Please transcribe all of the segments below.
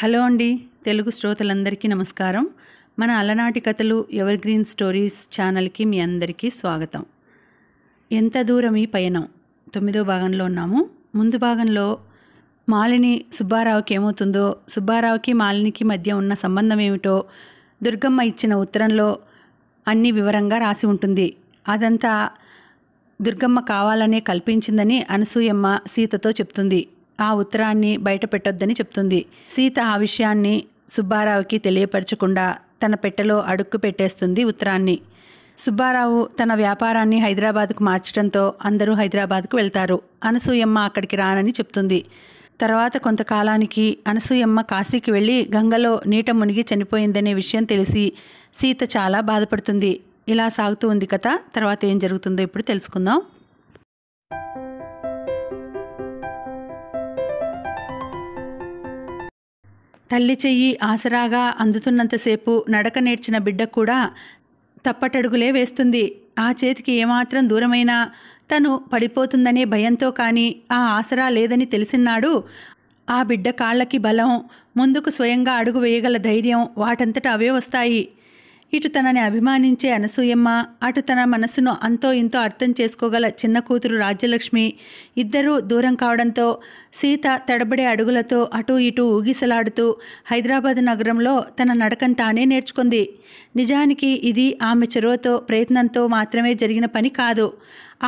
Hello అండి. తెలుగు శ్రోతలందరికీ నమస్కారం. మన అలనాటి కథలు ఎవర్ గ్రీన్ స్టోరీస్ ఛానల్‌కి మీ అందరికీ స్వాగతం. ఎంత దూరం ఈ పయనం 9వ భాగంలో ఉన్నాము. ముందు భాగంలో మాలిని సుబ్బారావుకి ఏమవుతుందో, సుబ్బారావుకి మాలినికి మధ్య ఉన్న సంబంధం ఏమిటో దుర్గమ్మ ఇచ్చిన ఉత్తరంలో అన్ని వివరంగా రాసి ఉంటుంది. అదంతా దుర్గమ్మ కావాలనే కల్పించిందని అనసూయమ్మ సీతతో చెప్తుంది. ఆ ఉత్తరాన్ని బయట పెట్టొద్దని చెప్తుంది. సీత ఆ విషయాన్ని సుబ్బారావుకి తెలియపరచకుండా తన పెట్టెలో అడుక్కు పెట్టేస్తుంది ఉత్తరాన్ని. సుబ్బారావు తన వ్యాపారాన్ని హైదరాబాద్కు మార్చడంతో అందరూ హైదరాబాద్కు వెళ్తారు. అనసూయమ్మ అక్కడికి రానని చెప్తుంది. తర్వాత కొంతకాలానికి అనసూయమ్మ కాశీకి వెళ్ళి గంగలో నీట మునిగి చనిపోయిందనే విషయం తెలిసి సీత చాలా బాధపడుతుంది. ఇలా సాగుతూ ఉంది కథ. తర్వాత ఏం జరుగుతుందో ఇప్పుడు తెలుసుకుందాం. తల్లి చెయ్యి ఆసరాగా అందుతున్నంతసేపు నడక నేర్చిన బిడ్డ కూడా తప్పటడుగులే వేస్తుంది. ఆ చేతికి ఏమాత్రం దూరమైనా తను పడిపోతుందనే భయంతో కానీ ఆ ఆసరా లేదని తెలిసినాడు ఆ బిడ్డ కాళ్ళకి బలం, ముందుకు స్వయంగా అడుగు వేయగల ధైర్యం వాటంతట అవే వస్తాయి. ఇటు తనని అభిమానించే అనసూయమ్మ, అటు తన మనసును అంతో ఇంతో అర్థం చేసుకోగల చిన్న కూతురు రాజ్యలక్ష్మి ఇద్దరూ దూరం కావడంతో సీత తడబడే అడుగులతో అటూ ఇటూ ఊగిసలాడుతూ హైదరాబాద్ నగరంలో తన నడకం తానే నేర్చుకుంది. నిజానికి ఇది ఆమె చొరవతో ప్రయత్నంతో మాత్రమే జరిగిన పని కాదు.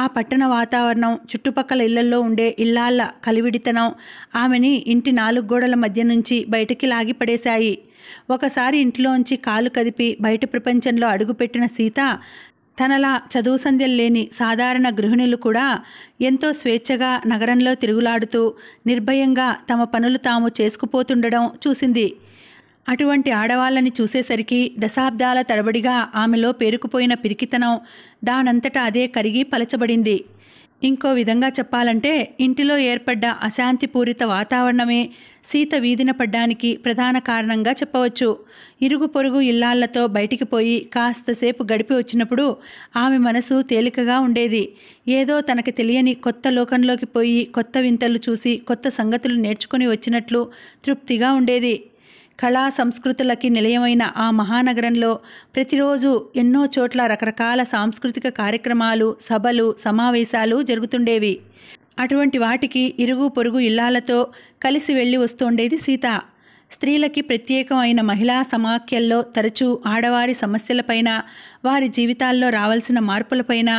ఆ పట్టణ వాతావరణం, చుట్టుపక్కల ఇళ్లల్లో ఉండే ఇల్లాళ్ళ కలివిడితనం ఆమెని ఇంటి 4 గోడల మధ్య నుంచి బయటికి లాగిపడేశాయి. ఒకసారి ఇంట్లోంచి కాలు కదిపి బయట ప్రపంచంలో అడుగుపెట్టిన సీత తనలా చదువు సంధ్యలు లేని సాధారణ గృహిణులు కూడా ఎంతో స్వేచ్ఛగా నగరంలో తిరుగులాడుతూ నిర్భయంగా తమ పనులు తాము చేసుకుపోతుండడం చూసింది. అటువంటి ఆడవాళ్ళని చూసేసరికి దశాబ్దాల తరబడిగా ఆమెలో పేరుకుపోయిన పిరికితనం దానంతటా అదే కరిగి పలచబడింది. ఇంకో విధంగా చెప్పాలంటే ఇంటిలో ఏర్పడ్డ అశాంతిపూరిత వాతావరణమే సీత వీధిన పడ్డానికి ప్రధాన కారణంగా చెప్పవచ్చు. ఇరుగు పొరుగు ఇల్లాళ్లతో బయటికి పోయి కాస్తసేపు గడిపి వచ్చినప్పుడు ఆమె మనసు తేలికగా ఉండేది. ఏదో తనకి తెలియని కొత్త లోకంలోకి పోయి కొత్త వింతలు చూసి కొత్త సంగతులు నేర్చుకుని వచ్చినట్లు తృప్తిగా ఉండేది. కళా సంస్కృతులకి నిలయమైన ఆ మహానగరంలో ప్రతిరోజు ఎన్నో చోట్ల రకరకాల సాంస్కృతిక కార్యక్రమాలు, సభలు, సమావేశాలు జరుగుతుండేవి. అటువంటి వాటికి ఇరుగు పొరుగు ఇల్లాలతో కలిసి వెళ్ళి వస్తుండేది సీత. స్త్రీలకి ప్రత్యేకమైన మహిళా సమాఖ్యల్లో తరచూ ఆడవారి సమస్యలపైన, వారి జీవితాల్లో రావాల్సిన మార్పులపైన,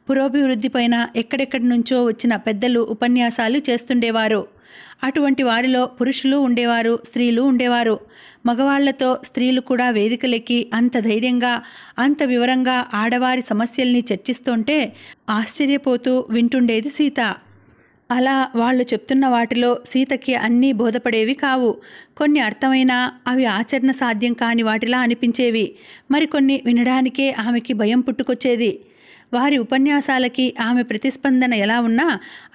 పురోభివృద్ధిపైన ఎక్కడెక్కడి నుంచో వచ్చిన పెద్దలు ఉపన్యాసాలు చేస్తుండేవారు. అటువంటి వారిలో పురుషులు ఉండేవారు, స్త్రీలు ఉండేవారు. మగవాళ్లతో స్త్రీలు కూడా వేదికలెక్కి అంత ధైర్యంగా, అంత వివరంగా ఆడవారి సమస్యల్ని చర్చిస్తుంటే ఆశ్చర్యపోతూ వింటుండేది సీత. అలా వాళ్ళు చెప్తున్న వాటిలో సీతకి అన్నీ బోధపడేవి కావు. కొన్ని అర్థమైనా అవి ఆచరణ సాధ్యం కాని వాటిలా అనిపించేవి. మరికొన్ని వినడానికే ఆమెకి భయం పుట్టుకొచ్చేది. వారి ఉపన్యాసాలకి ఆమె ప్రతిస్పందన ఎలా ఉన్నా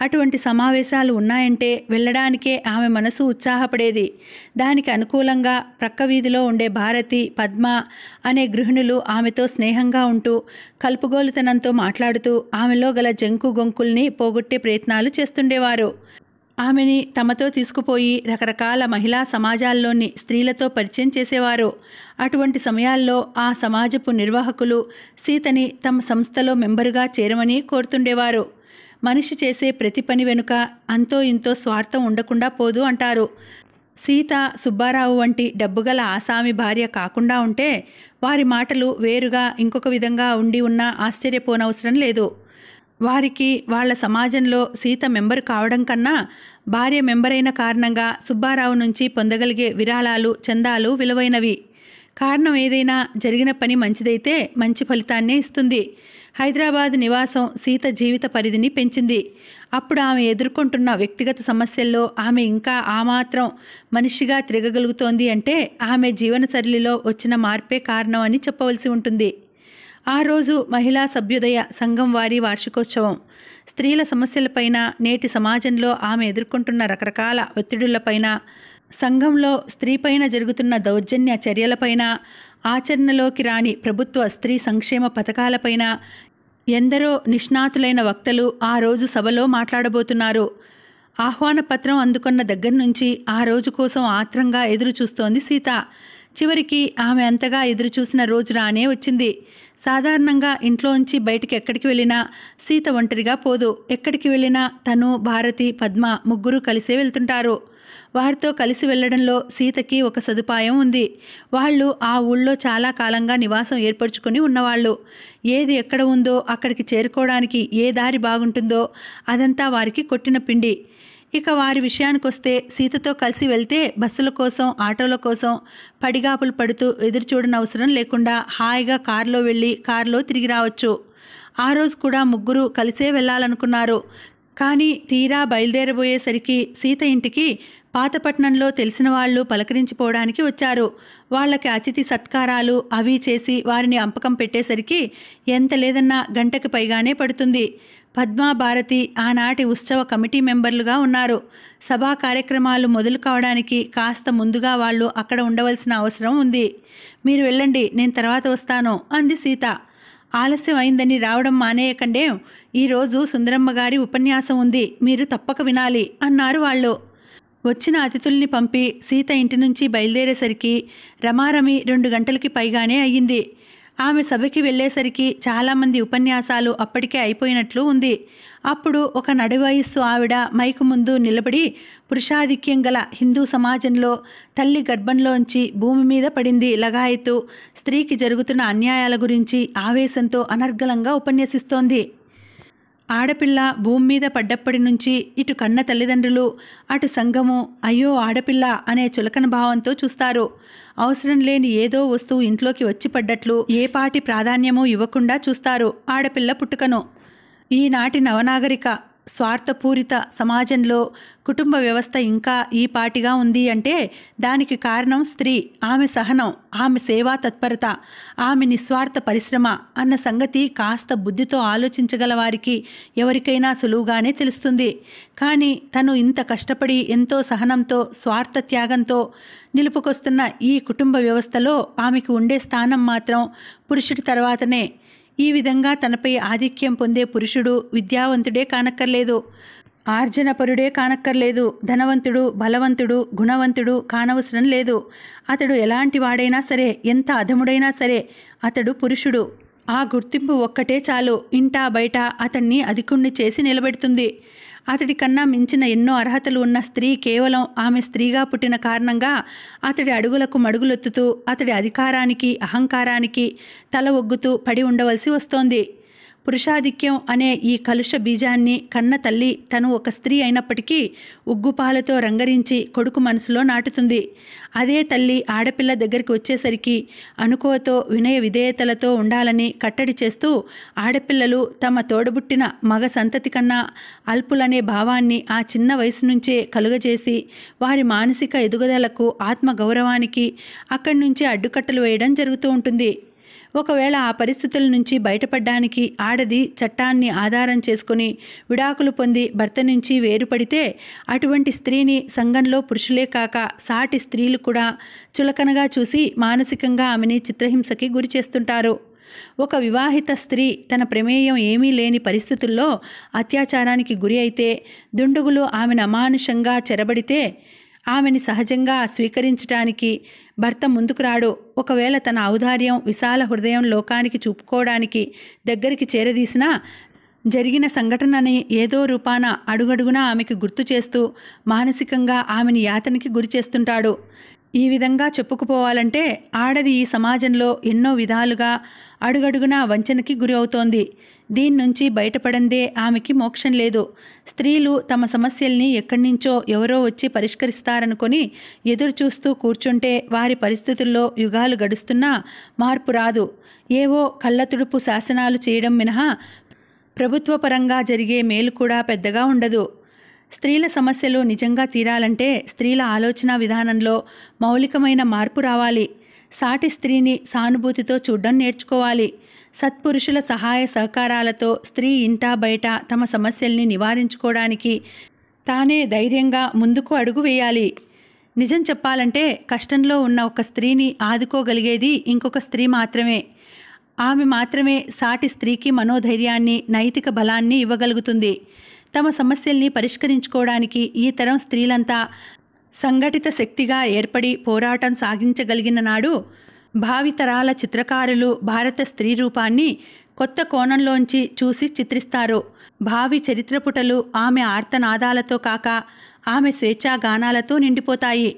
అటువంటి సమావేశాలు ఉన్నాయంటే వెళ్ళడానికే ఆమె మనసు ఉత్సాహపడేది. దానికి అనుకూలంగా ప్రక్క వీధిలో ఉండే భారతి, పద్మ అనే గృహిణులు ఆమెతో స్నేహంగా ఉంటూ కలుపుగోలుతనంతో మాట్లాడుతూ ఆమెలో గల జంకు గొంకుల్ని పోగొట్టే ప్రయత్నాలు చేస్తుండేవారు. ఆమెని తమతో తీసుకుపోయి రకరకాల మహిళా సమాజాల్లోని స్త్రీలతో పరిచయం చేసేవారు. అటువంటి సమయాల్లో ఆ సమాజపు నిర్వాహకులు సీతని తమ సంస్థలో మెంబరుగా చేరమని కోరుతుండేవారు. మనిషి చేసే ప్రతి పని వెనుక అంతో ఇంతో స్వార్థం ఉండకుండా పోదు అంటారు. సీత సుబ్బారావు వంటి డబ్బుగల ఆసామి భార్య కాకుండా ఉంటే వారి మాటలు వేరుగా ఇంకొక విధంగా ఉండి ఉన్నా ఆశ్చర్యపోనవసరం లేదు. వారికి వాళ్ళ సమాజంలో సీత మెంబరు కావడం కన్నా భార్య మెంబరైన కారణంగా సుబ్బారావు నుంచి పొందగలిగే విరాళాలు, చందాలు విలువైనవి. కారణం ఏదైనా జరిగిన పని మంచిదైతే మంచి ఫలితాన్నే ఇస్తుంది. హైదరాబాద్ నివాసం సీత జీవిత పరిధిని పెంచింది. అప్పుడు ఆమె ఎదుర్కొంటున్న వ్యక్తిగత సమస్యల్లో ఆమె ఇంకా ఆ మాత్రం మనిషిగా తిరగగలుగుతోంది అంటే ఆమె జీవనశైలిలో వచ్చిన మార్పే కారణం అని చెప్పవలసి ఉంటుంది. ఆ రోజు మహిళా సభ్యుదయ సంఘం వారి వార్షికోత్సవం. స్త్రీల సమస్యలపైన, నేటి సమాజంలో ఆమె ఎదుర్కొంటున్న రకరకాల ఒత్తిడులపైన, సంఘంలో స్త్రీపైన జరుగుతున్న దౌర్జన్య చర్యలపైన, ఆచరణలోకి రాని ప్రభుత్వ స్త్రీ సంక్షేమ పథకాలపైన ఎందరో నిష్ణాతులైన వక్తలు ఆ రోజు సభలో మాట్లాడబోతున్నారు. ఆహ్వాన పత్రం అందుకున్న దగ్గర నుంచి ఆ రోజు కోసం ఆత్రంగా ఎదురు చూస్తోంది సీత. చివరికి ఆమె అంతగా ఎదురు చూసిన రోజు రానే వచ్చింది. సాధారణంగా ఇంట్లోంచి బయటికి ఎక్కడికి వెళ్ళినా సీత ఒంటరిగా పోదు. ఎక్కడికి వెళ్ళినా తను, భారతి, పద్మ ముగ్గురు కలిసే వెళ్తుంటారు. వారితో కలిసి వెళ్లడంలో సీతకి ఒక సదుపాయం ఉంది. వాళ్ళు ఆ ఊళ్ళో చాలా కాలంగా నివాసం ఏర్పరచుకొని ఉన్నవాళ్ళు. ఏది ఎక్కడ ఉందో అక్కడికి చేరుకోవడానికి ఏ దారి బాగుంటుందో అదంతా వారికి కొట్టిన పిండి. ఇక వారి విషయానికొస్తే సీతతో కలిసి వెళ్తే బస్సుల కోసం, ఆటోల కోసం పడిగాపులు పడుతూ ఎదురు చూడనవసరం లేకుండా హాయిగా కారులో వెళ్ళి కారులో తిరిగి రావచ్చు. ఆ రోజు కూడా ముగ్గురు కలిసే వెళ్ళాలనుకున్నారు. కానీ తీరా బయలుదేరబోయేసరికి సీత ఇంటికి పాతపట్నంలో తెలిసిన వాళ్ళు పలకరించిపోవడానికి వచ్చారు. వాళ్ళకి అతిథి సత్కారాలు అవి చేసి వారిని అంపకం పెట్టేసరికి ఎంత లేదన్నా గంటకి పైగానే పడుతుంది. పద్మ, భారతి ఆనాటి ఉత్సవ కమిటీ మెంబర్లుగా ఉన్నారు. సభా కార్యక్రమాలు మొదలు కావడానికి కాస్త ముందుగా వాళ్ళు అక్కడ ఉండవలసిన అవసరం ఉంది. మీరు వెళ్ళండి, నేను తర్వాత వస్తాను అంది సీత. ఆలస్యం అయిందని రావడం మానేయకండే, ఈరోజు సుందరమ్మ గారి ఉపన్యాసం ఉంది, మీరు తప్పక వినాలి అన్నారు వాళ్ళు. వచ్చిన అతిథుల్ని పంపి సీత ఇంటి నుంచి బయలుదేరేసరికి రమారమి 2 గంటలకి పైగానే అయ్యింది. ఆమె సభకి వెళ్ళేసరికి చాలామంది ఉపన్యాసాలు అప్పటికే అయిపోయినట్లు ఉంది. అప్పుడు ఒక నడివయస్సు ఆవిడ మైకు ముందు నిలబడి పురుషాధిక్యం గల హిందూ సమాజంలో తల్లి గర్భంలోంచి భూమి మీద పడింది లగాయతు స్త్రీకి జరుగుతున్న అన్యాయాల గురించి ఆవేశంతో అనర్గళంగా ఉపన్యసిస్తోంది. ఆడపిల్ల భూమి మీద పడ్డప్పటి నుంచి ఇటు కన్న తల్లిదండ్రులు, అటు సంఘము అయ్యో ఆడపిల్ల అనే చులకన భావంతో చూస్తారు. అవసరం లేని ఏదో వస్తువు ఇంట్లోకి వచ్చి పడ్డట్లు ఏ పాటి ప్రాధాన్యమూ ఇవ్వకుండా చూస్తారు ఆడపిల్ల పుట్టుకను. ఈనాటి నవనాగరిక స్వార్థపూరిత సమాజంలో కుటుంబ వ్యవస్థ ఇంకా ఈ పాటిగా ఉంది అంటే దానికి కారణం స్త్రీ, ఆమె సహనం, ఆమె సేవా తత్పరత, ఆమె నిస్వార్థ పరిశ్రమ అన్న సంగతి కాస్త బుద్ధితో ఆలోచించగల వారికి ఎవరికైనా సులువుగానే తెలుస్తుంది. కానీ తను ఇంత కష్టపడి ఎంతో సహనంతో స్వార్థ త్యాగంతో నిలుపుకొస్తున్న ఈ కుటుంబ వ్యవస్థలో ఆమెకు ఉండే స్థానం మాత్రం పురుషుడి తర్వాతనే. ఈ విధంగా తనపై ఆధిక్యం పొందే పురుషుడు విద్యావంతుడే కానక్కర్లేదు, ఆర్జనపరుడే కానక్కర్లేదు, ధనవంతుడు, బలవంతుడు, గుణవంతుడు కానవసరం లేదు. అతడు ఎలాంటి వాడైనా సరే, ఎంత అధముడైనా సరే అతడు పురుషుడు. ఆ గుర్తింపు ఒక్కటే చాలు ఇంటా బయట అతన్ని అధికుణ్ణి చేసి నిలబెడుతుంది. అతడి కన్నా మించిన ఎన్నో అర్హతలు ఉన్న స్త్రీ కేవలం ఆమె స్త్రీగా పుట్టిన కారణంగా అతడి అడుగులకు మడుగులొత్తుతూ అతడి అధికారానికి, అహంకారానికి తల ఒగ్గుతూ పడి ఉండవలసి వస్తోంది. పురుషాధిక్యం అనే ఈ కలుష బీజాన్ని కన్న తల్లి తను ఒక స్త్రీ అయినప్పటికీ ఉగ్గుపాలతో రంగరించి కొడుకు మనసులో నాటుతుంది. అదే తల్లి ఆడపిల్ల దగ్గరికి వచ్చేసరికి అనుకోతో వినయ విధేయతలతో ఉండాలని కట్టడి చేస్తూ ఆడపిల్లలు తమ తోడబుట్టిన మగ సంతతి కన్నా అల్పులనే భావాన్ని ఆ చిన్న వయసు నుంచే కలుగజేసి వారి మానసిక ఎదుగుదలకు, ఆత్మగౌరవానికి అక్కడి నుంచే అడ్డుకట్టలు వేయడం జరుగుతూ ఉంటుంది. ఒకవేళ ఆ పరిస్థితుల నుంచి బయటపడడానికి ఆడది చట్టాన్ని ఆధారం చేసుకుని విడాకులు పొంది భర్త నుంచి వేరుపడితే అటువంటి స్త్రీని సంఘంలో పురుషులే కాక సాటి స్త్రీలు కూడా చులకనగా చూసి మానసికంగా ఆమెని చిత్రహింసకి గురి చేస్తుంటారు. ఒక వివాహిత స్త్రీ తన ప్రమేయం ఏమీ లేని పరిస్థితుల్లో అత్యాచారానికి గురి అయితే, దుండుగులు ఆమెను అమానుషంగా చెరబడితే ఆమెని సహజంగా స్వీకరించడానికి భర్త ముందుకు రాడు. ఒకవేళ తన ఔదార్యం, విశాల హృదయం లోకానికి చూపుకోవడానికి దగ్గరికి చేరదీసినా జరిగిన సంఘటనని ఏదో రూపాన అడుగడుగునా ఆమెకి గుర్తు చేస్తూ మానసికంగా ఆమెని యాతనకి గురి చేస్తుంటాడు. ఈ విధంగా చెప్పుకుపోవాలంటే ఆడది ఈ సమాజంలో ఎన్నో విధాలుగా అడుగడుగునా వంచనకి గురి అవుతోంది. దీని నుంచి బయటపడందే ఆమెకి మోక్షం లేదు. స్త్రీలు తమ సమస్యల్ని ఎక్కడి నుంచో ఎవరో వచ్చి పరిష్కరిస్తారనుకొని ఎదురు చూస్తూ కూర్చుంటే వారి పరిస్థితుల్లో యుగాలు గడుస్తున్నా మార్పు రాదు. ఏవో కళ్ళతుడుపు శాసనాలు చేయడం మినహా ప్రభుత్వపరంగా జరిగే మేలు కూడా పెద్దగా ఉండదు. స్త్రీల సమస్యలు నిజంగా తీరాలంటే స్త్రీల ఆలోచన విధానంలో మౌలికమైన మార్పు రావాలి. సాటి స్త్రీని సానుభూతితో చూడడం నేర్చుకోవాలి. సత్పురుషుల సహాయ సహకారాలతో స్త్రీ ఇంటా బయట తమ సమస్యల్ని నివారించుకోవడానికి తానే ధైర్యంగా ముందుకు అడుగు వేయాలి. నిజం చెప్పాలంటే కష్టంలో ఉన్న ఒక స్త్రీని ఆదుకోగలిగేది ఇంకొక స్త్రీ మాత్రమే. ఆమె మాత్రమే సాటి స్త్రీకి మనోధైర్యాన్ని, నైతిక బలాన్ని ఇవ్వగలుగుతుంది. తమ సమస్యల్ని పరిష్కరించుకోవడానికి ఈ తరం స్త్రీలంతా సంఘటిత శక్తిగా ఏర్పడి పోరాటం సాగించగలిగిన నాడు భావితరాల చిత్రకారులు భారత స్త్రీ రూపాన్ని కొత్త కోణంలోంచి చూసి చిత్రిస్తారు. భావి చరిత్రపుటలు ఆమె ఆర్తనాదాలతో కాక ఆమె స్వేచ్ఛాగానాలతో నిండిపోతాయి.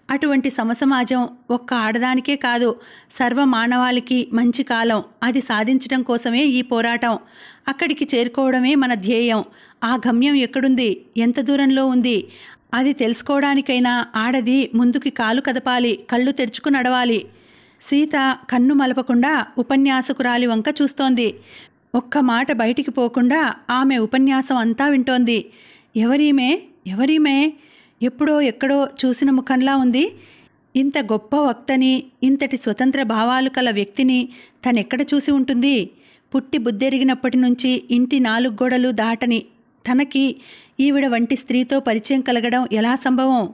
అటువంటి సమసమాజం ఒక్క ఆడదానికే కాదు, సర్వమానవాళికి మంచి కాలం. అది సాధించడం కోసమే ఈ పోరాటం. అక్కడికి చేరుకోవడమే మన ధ్యేయం. ఆ గమ్యం ఎక్కడుంది, ఎంత దూరంలో ఉంది, అది తెలుసుకోవడానికైనా ఆడది ముందుకి కాలు కదపాలి, కళ్ళు తెరుచుకు నడవాలి. సీత కన్ను మలపకుండా ఉపన్యాసకురాలి వంక చూస్తోంది. ఒక్క మాట బయటికి పోకుండా ఆమె ఉపన్యాసం అంతా వింటోంది. ఎవరీమే ఎప్పుడో ఎక్కడో చూసిన ముఖంలా ఉంది. ఇంత గొప్ప వక్తని, ఇంతటి స్వతంత్ర భావాలు కల వ్యక్తిని తనెక్కడ చూసి ఉంటుంది? పుట్టి బుద్ధెరిగినప్పటి నుంచి ఇంటి 4 గోడలు దాటని తనకి ఈవిడ వంటి స్త్రీతో పరిచయం కలగడం ఎలా సంభవం?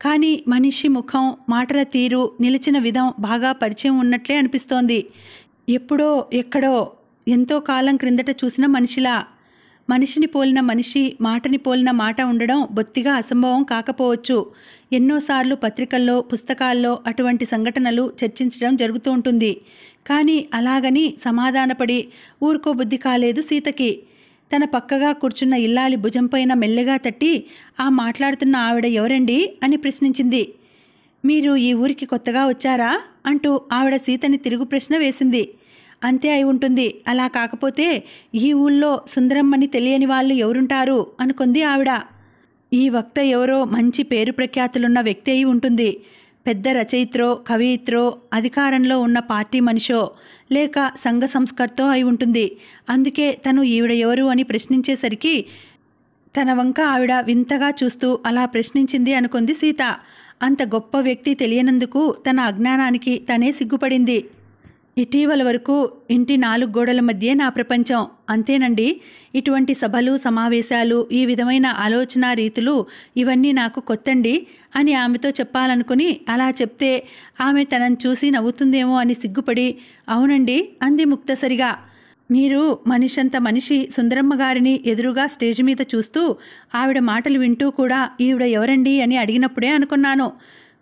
కానీ మనిషి ముఖం, మాటల తీరు, నిలిచిన విధం బాగా పరిచయం ఉన్నట్లే అనిపిస్తోంది. ఎప్పుడో ఎక్కడో ఎంతో కాలం క్రిందట చూసిన మనిషిలా. మనిషిని పోలిన మనిషి, మాటని పోలిన మాట ఉండడం బొత్తిగా అసంభవం కాకపోవచ్చు. ఎన్నోసార్లు పత్రికల్లో, పుస్తకాల్లో అటువంటి సంఘటనలు చర్చించడం జరుగుతూ ఉంటుంది. కానీ అలాగని సమాధానపడి ఊరుకోబుద్ధి కాలేదు సీతకి. తన పక్కగా కూర్చున్న ఇల్లాలి భుజంపైన మెల్లగా తట్టి, ఆ మాట్లాడుతున్న ఆవిడ ఎవరండి అని ప్రశ్నించింది. మీరు ఈ ఊరికి కొత్తగా వచ్చారా అంటూ ఆవిడ సీతని తిరుగు ప్రశ్న వేసింది. అంతే అయి ఉంటుంది. అలా కాకపోతే ఈ ఊళ్ళో సుందరమ్మని తెలియని వాళ్ళు ఎవరుంటారు అనుకుంది ఆవిడ. ఈ వక్త ఎవరో మంచి పేరు ప్రఖ్యాతులున్న వ్యక్తి అయి ఉంటుంది. పెద్ద రచయిత్రో, కవయిత్రో, అధికారంలో ఉన్న పార్టీ మనిషో, లేక సంఘ సంస్కర్తో అయి ఉంటుంది. అందుకే తను ఈవిడ ఎవరు అని ప్రశ్నించేసరికి తన వంక ఆవిడ వింతగా చూస్తూ అలా ప్రశ్నించింది అనుకుంది సీత. అంత గొప్ప వ్యక్తి తెలియనందుకు తన అజ్ఞానానికి తనే సిగ్గుపడింది. ఇటీవల వరకు ఇంటి 4 గోడల మధ్యే నా ప్రపంచం. అంతేనండి. ఇటువంటి సభలు, సమావేశాలు, ఈ విధమైన ఆలోచన రీతులు ఇవన్నీ నాకు కొత్తండి అని ఆమెతో చెప్పాలనుకుని అలా చెప్తే ఆమె తనని చూసి నవ్వుతుందేమో అని సిగ్గుపడి అవునండి అంది ముక్తసరిగా. మీరు మనిషంత మనిషి సుందరమ్మ గారిని ఎదురుగా స్టేజ్ మీద చూస్తూ ఆవిడ మాటలు వింటూ కూడా ఈవిడ ఎవరండి అని అడిగినప్పుడే అనుకున్నాను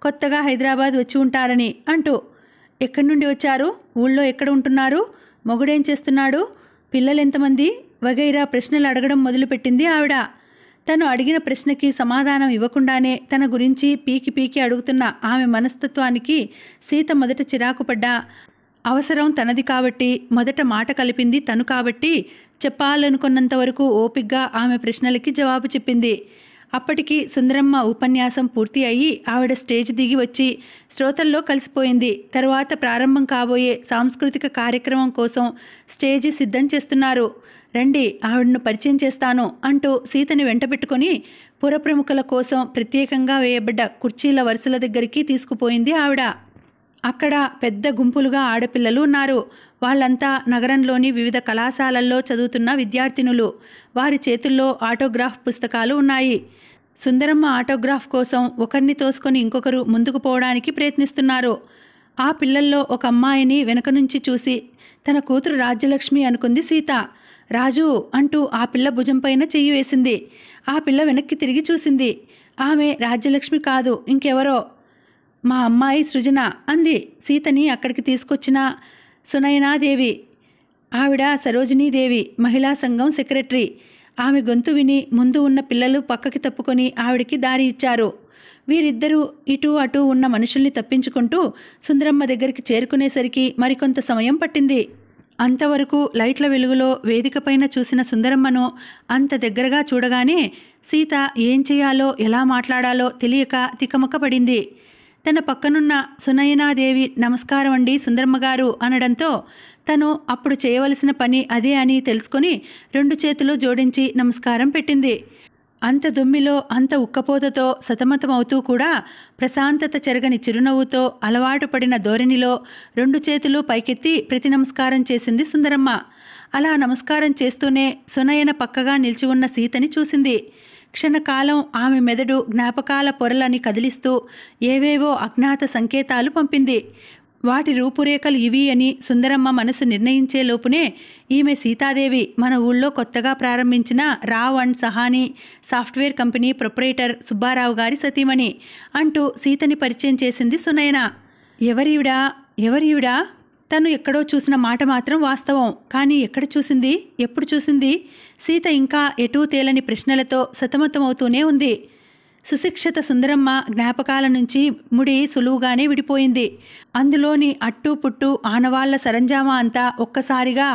కొత్తగా హైదరాబాద్ వచ్చి ఉంటారని అంటూ. ఎక్కడి నుండి వచ్చారు? ఊళ్ళో ఎక్కడ ఉంటున్నారు? మొగుడేం చేస్తున్నాడు? పిల్లలు ఎంతమంది? వగైరా ప్రశ్నలు అడగడం మొదలుపెట్టింది ఆవిడ. తను అడిగిన ప్రశ్నకి సమాధానం ఇవ్వకుండానే తన గురించి పీకి పీకి అడుగుతున్న ఆమె మనస్తత్వానికి సీత మొదట చిరాకు పడ్డా. అవసరం తనది కాబట్టి, మొదట మాట కలిపింది తను కాబట్టి చెప్పాలనుకున్నంత వరకు ఓపిగ్గా ఆమె ప్రశ్నలకి జవాబు చెప్పింది. అప్పటికి సుందరమ్మ ఉపన్యాసం పూర్తి అయ్యి ఆవిడ స్టేజ్ దిగి వచ్చి శ్రోతల్లో కలిసిపోయింది. తరువాత ప్రారంభం కాబోయే సాంస్కృతిక కార్యక్రమం కోసం స్టేజి సిద్ధం చేస్తున్నారు. రండి, ఆవిడను పరిచయం చేస్తాను అంటూ సీతని వెంటబెట్టుకుని పురప్రముఖుల కోసం ప్రత్యేకంగా వేయబడ్డ కుర్చీల వరుసల దగ్గరికి తీసుకుపోయింది ఆవిడ. అక్కడ పెద్ద గుంపులుగా ఆడపిల్లలు ఉన్నారు. వాళ్ళంతా నగరంలోని వివిధ కళాశాలల్లో చదువుతున్న విద్యార్థినులు. వారి చేతుల్లో ఆటోగ్రాఫ్ పుస్తకాలు ఉన్నాయి. సుందరమ్మ ఆటోగ్రాఫ్ కోసం ఒకరిని తోసుకొని ఇంకొకరు ముందుకు పోవడానికి ప్రయత్నిస్తున్నారు. ఆ పిల్లల్లో ఒక అమ్మాయిని వెనక నుంచి చూసి తన కూతురు రాజ్యలక్ష్మి అనుకుంది సీత. రాజు అంటూ ఆ పిల్ల భుజంపైన చెయ్యి వేసింది. ఆ పిల్ల వెనక్కి తిరిగి చూసింది. ఆమె రాజ్యలక్ష్మి కాదు, ఇంకెవరో. మా అమ్మాయి సృజన అంది సీతని అక్కడికి తీసుకొచ్చిన సునయనాదేవి. ఆవిడ సరోజినీదేవి, మహిళా సంఘం సెక్రటరీ. ఆమె గొంతు విని ముందు ఉన్న పిల్లలు పక్కకి తప్పుకొని ఆవిడికి దారి ఇచ్చారు. వీరిద్దరూ ఇటు అటు ఉన్న మనుషుల్ని తప్పించుకుంటూ సుందరమ్మ దగ్గరికి చేరుకునేసరికి మరికొంత సమయం పట్టింది. అంతవరకు లైట్ల వెలుగులో వేదికపైన చూసిన సుందరమ్మను అంత దగ్గరగా చూడగానే సీత ఏం చేయాలో, ఎలా మాట్లాడాలో తెలియక తికమక పడింది. తన పక్కనున్న సునయనాదేవి నమస్కారం అండి సుందరమ్మ గారు అనడంతో తను అప్పుడు చేయవలసిన పని అదే అని తెలుసుకొని 2 చేతులు జోడించి నమస్కారం పెట్టింది. అంత దుమ్మిలో, అంత ఉక్కపోతతో సతమతమవుతూ కూడా ప్రశాంతత చెరగని చిరునవ్వుతో, అలవాటు పడిన ధోరణిలో 2 చేతులు పైకెత్తి ప్రతి నమస్కారం చేసింది సుందరమ్మ. అలా నమస్కారం చేస్తూనే సునయన పక్కగా నిలిచి ఉన్న సీతని చూసింది. క్షణకాలం ఆమె మెదడు జ్ఞాపకాల పొరలని కదిలిస్తూ ఏవేవో అజ్ఞాత సంకేతాలు పంపింది. వాటి రూపురేఖలు ఇవి అని సుందరమ్మ మనసు నిర్ణయించే లోపునే ఈమె సీతాదేవి మన ఊళ్ళో కొత్తగా ప్రారంభించిన Rao and Sahani software company proprietor Subbarao గారి సతీమణి అంటూ సీతని పరిచయం చేసింది సునయన. ఎవరివిడా? తను ఎక్కడో చూసిన మాట మాత్రం వాస్తవం. కానీ ఎక్కడ చూసింది, ఎప్పుడు చూసింది? సీత ఇంకా ఎటూ తేలని ప్రశ్నలతో సతమతమవుతూనే ఉంది. సుశిక్షిత సుందరమ్మ జ్ఞాపకాల నుంచి ముడి సులువుగానే విడిపోయింది. అందులోని అట్టు పుట్టు ఆనవాళ్ల సరంజామా అంతా ఒక్కసారిగా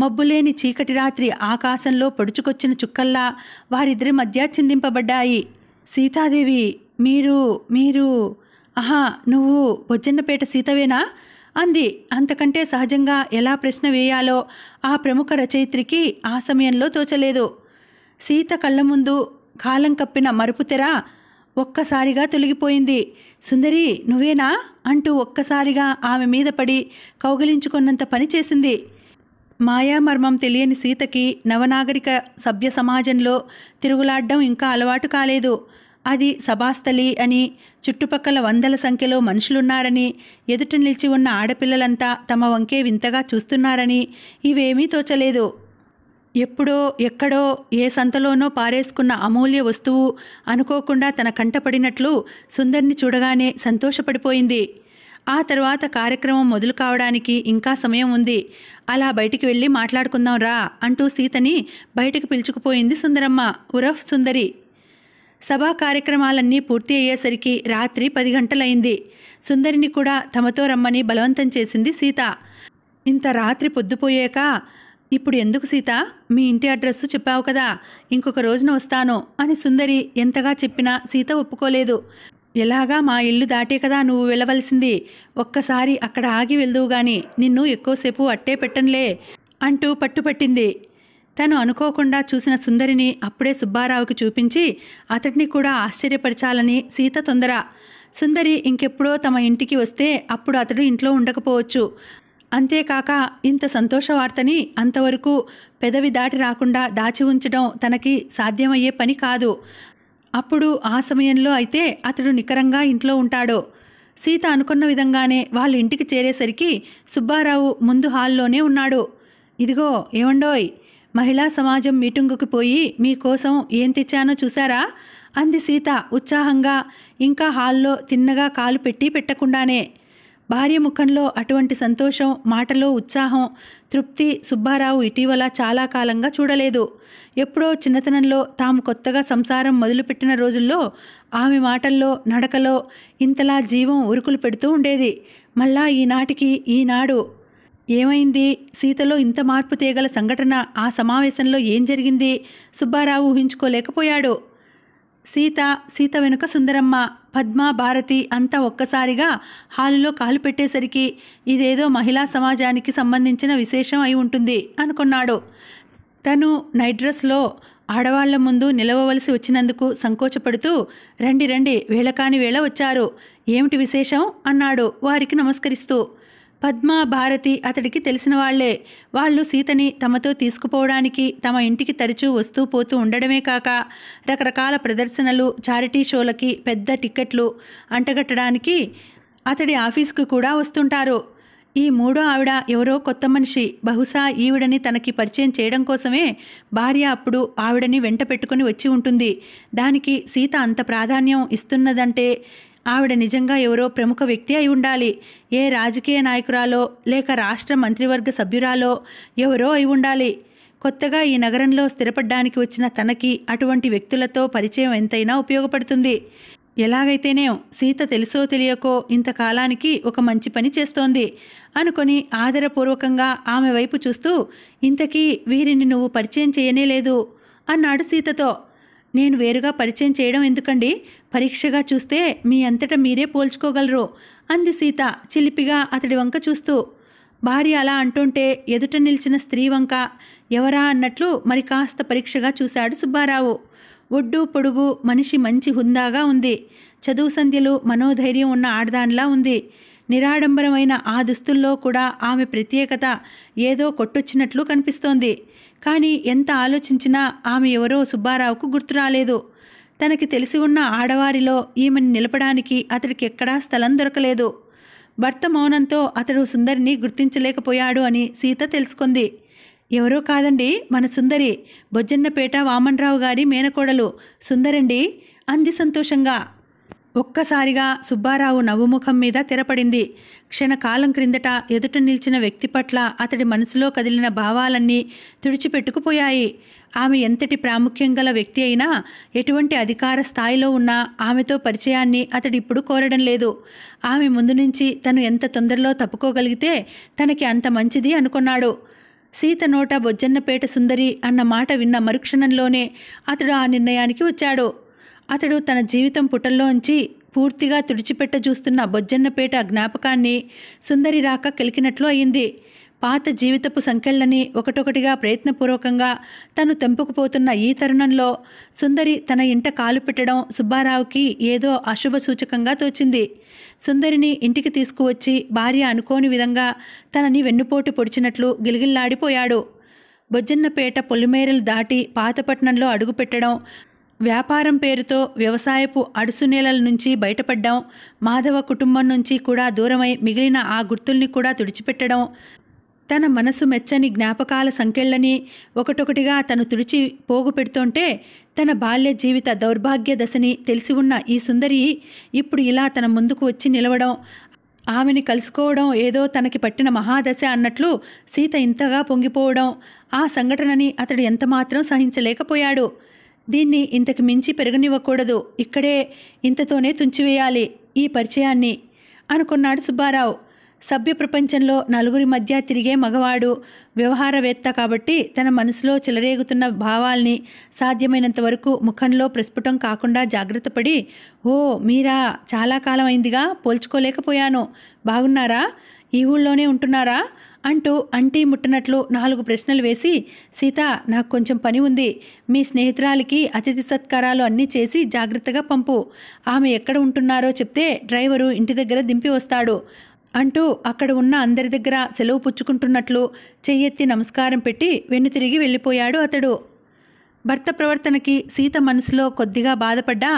మబ్బులేని చీకటి రాత్రి ఆకాశంలో పొడుచుకొచ్చిన చుక్కల్లా వారిద్దరి మధ్య చిందింపబడ్డాయి. సీతాదేవి, మీరు ఆహా, నువ్వు బొజ్జన్నపేట సీతవేనా అంది. అంతకంటే సహజంగా ఎలా ప్రశ్న వేయాలో ఆ ప్రముఖ రచయిత్రికి ఆ సమయంలో తోచలేదు. సీత కళ్ళ ముందు కాలం కప్పిన మరుపుతెర ఒక్కసారిగా తొలగిపోయింది. సుందరి, నువ్వేనా అంటూ ఒక్కసారిగా ఆమె మీద పడి కౌగిలించుకున్నంత పని చేసింది. మాయామర్మం తెలియని సీతకి నవనాగరిక సభ్య సమాజంలో తిరుగులాడ్డం ఇంకా అలవాటు కాలేదు. అది సభాస్థలి అని, చుట్టుపక్కల వందల సంఖ్యలో మనుషులున్నారని, ఎదుట నిలిచి ఉన్న ఆడపిల్లలంతా తమ వంకే వింతగా చూస్తున్నారని ఇవేమీ తోచలేదు. ఎప్పుడో ఎక్కడో ఏ సంతలోనో పారేసుకున్న అమూల్య వస్తువు అనుకోకుండా తన కంటపడినట్లు సుందర్ని చూడగానే సంతోషపడిపోయింది. ఆ తర్వాత కార్యక్రమం మొదలు కావడానికి ఇంకా సమయం ఉంది. అలా బయటికి వెళ్ళి మాట్లాడుకుందాం రా అంటూ సీతని బయటకు పిలుచుకుపోయింది సుందరమ్మ ఉరఫ్ సుందరి. సభా కార్యక్రమాలన్నీ పూర్తి అయ్యేసరికి రాత్రి 10 గంటలైంది. సుందరిని కూడా తమతో రమ్మని బలవంతం చేసింది సీత. ఇంత రాత్రి పొద్దుపోయాక ఇప్పుడు ఎందుకు సీత? మీ ఇంటి అడ్రస్సు చెప్పావు కదా, ఇంకొక రోజున వస్తాను అని సుందరి ఎంతగా చెప్పినా సీత ఒప్పుకోలేదు. ఎలాగా మా ఇల్లు దాటే కదా నువ్వు వెళ్ళవలసింది, ఒక్కసారి అక్కడ ఆగి వెళ్దువు గాని, నిన్ను ఎక్కువసేపు అట్టే పెట్టనులే అంటూ పట్టుపట్టింది. తను అనుకోకుండా చూసిన సుందరిని అప్పుడే సుబ్బారావుకి చూపించి అతడిని కూడా ఆశ్చర్యపరచాలని సీత తొందర. సుందరి ఇంకెప్పుడో తమ ఇంటికి వస్తే అప్పుడు అతడు ఇంట్లో ఉండకపోవచ్చు. అంతేకాక ఇంత సంతోష వార్తని అంతవరకు పెదవి దాటి రాకుండా దాచి ఉంచడం తనకి సాధ్యమయ్యే పని కాదు. అప్పుడు ఆ సమయంలో అయితే అతడు నికరంగా ఇంట్లో ఉంటాడు. సీత అనుకున్న విధంగానే వాళ్ళ ఇంటికి చేరేసరికి సుబ్బారావు ముందు హాల్లోనే ఉన్నాడు. ఇదిగో ఏమండోయ్, మహిళా సమాజం మీటింగుకి పోయి మీకోసం ఏం తెచ్చానో చూసారా అంది సీత ఉత్సాహంగా, ఇంకా హాల్లో తిన్నగా కాలు పెట్టకుండానే. భార్య ముఖంలో అటువంటి సంతోషం, మాటలో ఉత్సాహం, తృప్తి సుబ్బారావు ఇటీవల చాలా కాలంగా చూడలేదు. ఎప్పుడో చిన్నతనంలో తాము కొత్తగా సంసారం మొదలుపెట్టిన రోజుల్లో ఆమె మాటల్లో, నడకలో ఇంతలా జీవం ఉరుకులు పెడుతూ ఉండేది. మళ్ళా ఈనాడు ఏమైంది? సీతలో ఇంత మార్పు తేగల సంఘటన ఆ సమావేశంలో ఏం జరిగింది? సుబ్బారావు ఊహించుకోలేకపోయాడు. సీత వెనుక సుందరమ్మ, పద్మ, భారతి అంతా ఒక్కసారిగా హాలులో కాలు పెట్టేసరికి ఇదేదో మహిళా సమాజానికి సంబంధించిన విశేషం అయి ఉంటుంది అనుకున్నాడు. తను నైట్ డ్రెస్లో ఆడవాళ్ల ముందు నిలవవలసి వచ్చినందుకు సంకోచపడుతూ రండి వేళకాని వేళ వచ్చారు, ఏమిటి విశేషం అన్నాడు వారికి నమస్కరిస్తూ. పద్మ, భారతి అతడికి తెలిసిన వాళ్లే. వాళ్ళు సీతని తమతో తీసుకుపోవడానికి తమ ఇంటికి తరచూ వస్తూ పోతూ ఉండడమే కాక రకరకాల ప్రదర్శనలు, చారిటీ షోలకి పెద్ద టిక్కెట్లు అంటగట్టడానికి అతడి ఆఫీస్కు కూడా వస్తుంటారు. ఈ మూడో ఆవిడ ఎవరో కొత్త మనిషి. బహుశా ఈవిడని తనకి పరిచయం చేయడం కోసమే భార్య అప్పుడు ఆవిడని వెంట పెట్టుకుని వచ్చి ఉంటుంది. దానికి సీత అంత ప్రాధాన్యం ఇస్తున్నదంటే ఆవిడ నిజంగా ఎవరో ప్రముఖ వ్యక్తి అయి ఉండాలి. ఏ రాజకీయ నాయకురాలో లేక రాష్ట్ర మంత్రివర్గ సభ్యురాలో ఎవరో అయి ఉండాలి. కొత్తగా ఈ నగరంలో స్థిరపడ్డానికి వచ్చిన తనకి అటువంటి వ్యక్తులతో పరిచయం ఎంతైనా ఉపయోగపడుతుంది. ఎలాగైతేనే సీత తెలుసో తెలియకో ఇంతకాలానికి ఒక మంచి పని చేస్తోంది అనుకొని ఆదరపూర్వకంగా ఆమె వైపు చూస్తూ, ఇంతకీ వీరిని నువ్వు పరిచయం చేయనేలేదు అన్నాడు సీతతో. నేను వేరుగా పరిచయం చేయడం ఎందుకండి, పరీక్షగా చూస్తే మీ అంతటా మీరే పోల్చుకోగలరు అంది సీత చిలిపిగా అతడి వంక చూస్తూ. భార్య అలా అంటుంటే ఎదుట నిలిచిన స్త్రీ వంక ఎవరా అన్నట్లు మరి కాస్త పరీక్షగా చూశాడు సుబ్బారావు. ఒడ్డు పొడుగు మనిషి మంచి హుందాగా ఉంది. చదువు సంధ్యలు, మనోధైర్యం ఉన్న ఆడదానిలా ఉంది. నిరాడంబరమైన ఆ దుస్తుల్లో కూడా ఆమె ప్రత్యేకత ఏదో కొట్టొచ్చినట్లు కనిపిస్తోంది. కానీ ఎంత ఆలోచించినా ఆమె ఎవరో సుబ్బారావుకు గుర్తు రాలేదు. తనకి తెలిసి ఉన్న ఆడవారిలో ఈమెను నిలపడానికి అతడికి ఎక్కడా స్థలం దొరకలేదు. భర్త మౌనంతో అతడు సుందరిని గుర్తించలేకపోయాడు అని సీత తెలుసుకుంది. ఎవరో కాదండి, మన సుందరి, బొజ్జన్నపేట వామనరావు గారి మేనకోడలు సుందరండి అంది సంతోషంగా. ఒక్కసారిగా సుబ్బారావు నవ్వుముఖం మీద తెరపడింది. క్షణకాలం క్రిందట ఎదుట నిలిచిన వ్యక్తి పట్ల అతడి మనసులో కదిలిన భావాలన్నీ తుడిచిపెట్టుకుపోయాయి. ఆమె ఎంతటి ప్రాముఖ్యం గల వ్యక్తి అయినా, ఎటువంటి అధికార స్థాయిలో ఉన్నా ఆమెతో పరిచయాన్ని అతడిప్పుడు కోరడం లేదు. ఆమె ముందు నుంచి తను ఎంత తొందరలో తప్పుకోగలిగితే తనకి అంత మంచిది అనుకున్నాడు. సీత నోట బొజ్జన్నపేట సుందరి అన్న మాట విన్న మరుక్షణంలోనే అతడు ఆ నిర్ణయానికి వచ్చాడు. అతడు తన జీవితం పుటల్లోంచి పూర్తిగా తుడిచిపెట్ట చూస్తున్న బొజ్జన్నపేట జ్ఞాపకాన్ని సుందరి రాక కెలికినట్లు అయింది. పాత జీవితపు సంకెళ్ళని ఒకటొకటిగా ప్రయత్నపూర్వకంగా తను తెంపుకుపోతున్న ఈ తరుణంలో సుందరి తన ఇంట కాలు పెట్టడం సుబ్బారావుకి ఏదో అశుభ సూచకంగా తోచింది. సుందరిని ఇంటికి తీసుకువచ్చి భార్య అనుకోని విధంగా తనని వెన్నుపోటు పొడిచినట్లు గిలిగిల్లాడిపోయాడు. బొజ్జన్నపేట పొలిమేరలు దాటి పాతపట్నంలో అడుగుపెట్టడం, వ్యాపారం పేరుతో వ్యవసాయపు అడుసునేలల నుంచి బయటపడ్డం, మాధవ కుటుంబం నుంచి కూడా దూరమై మిగిలిన ఆ గుర్తుల్ని కూడా తుడిచిపెట్టడం, తన మనసు మెచ్చని జ్ఞాపకాల సంకెళ్ళని ఒకటొకటిగా తను తుడిచి పోగు పెడుతుంటే తన బాల్య జీవిత దౌర్భాగ్య దశని తెలిసి ఉన్న ఈ సుందరి ఇప్పుడు ఇలా తన ముందుకు వచ్చి నిలవడం, ఆమెని కలుసుకోవడం ఏదో తనకి పట్టిన మహాదశ అన్నట్లు సీత ఇంతగా పొంగిపోవడం, ఆ సంఘటనని అతడు ఎంతమాత్రం సహించలేకపోయాడు. దీన్ని ఇంతకు మించి పెరగనివ్వకూడదు, ఇక్కడే ఇంతతోనే తుంచివేయాలి ఈ పరిచయాన్ని అనుకున్నాడు సుబ్బారావు. సభ్య ప్రపంచంలో నలుగురి మధ్య తిరిగే మగవాడు, వ్యవహారవేత్త కాబట్టి తన మనసులో చెలరేగుతున్న భావాల్ని సాధ్యమైనంత వరకు ముఖంలో ప్రస్ఫుటం కాకుండా జాగ్రత్తపడి, ఓ మీరా, చాలా కాలం అయిందిగా, పోల్చుకోలేకపోయాను, బాగున్నారా, ఈ ఊళ్ళోనే ఉంటున్నారా అంటూ అంటీ ముట్టనట్లు 4 ప్రశ్నలు వేసి, సీత, నాకు కొంచెం పని ఉంది, మీ స్నేహితురాలికి అతిథి సత్కారాలు అన్నీ చేసి జాగ్రత్తగా పంపు, ఆమె ఎక్కడ ఉంటున్నారో చెప్తే డ్రైవరు ఇంటి దగ్గర దింపి వస్తాడు అంటూ అక్కడ ఉన్న అందరి దగ్గర సెలవు పుచ్చుకుంటున్నట్లు చెయ్యెత్తి నమస్కారం పెట్టి వెన్నుతిరిగి వెళ్ళిపోయాడు అతడు. భర్త ప్రవర్తనకి సీత మనసులో కొద్దిగా బాధపడ్డా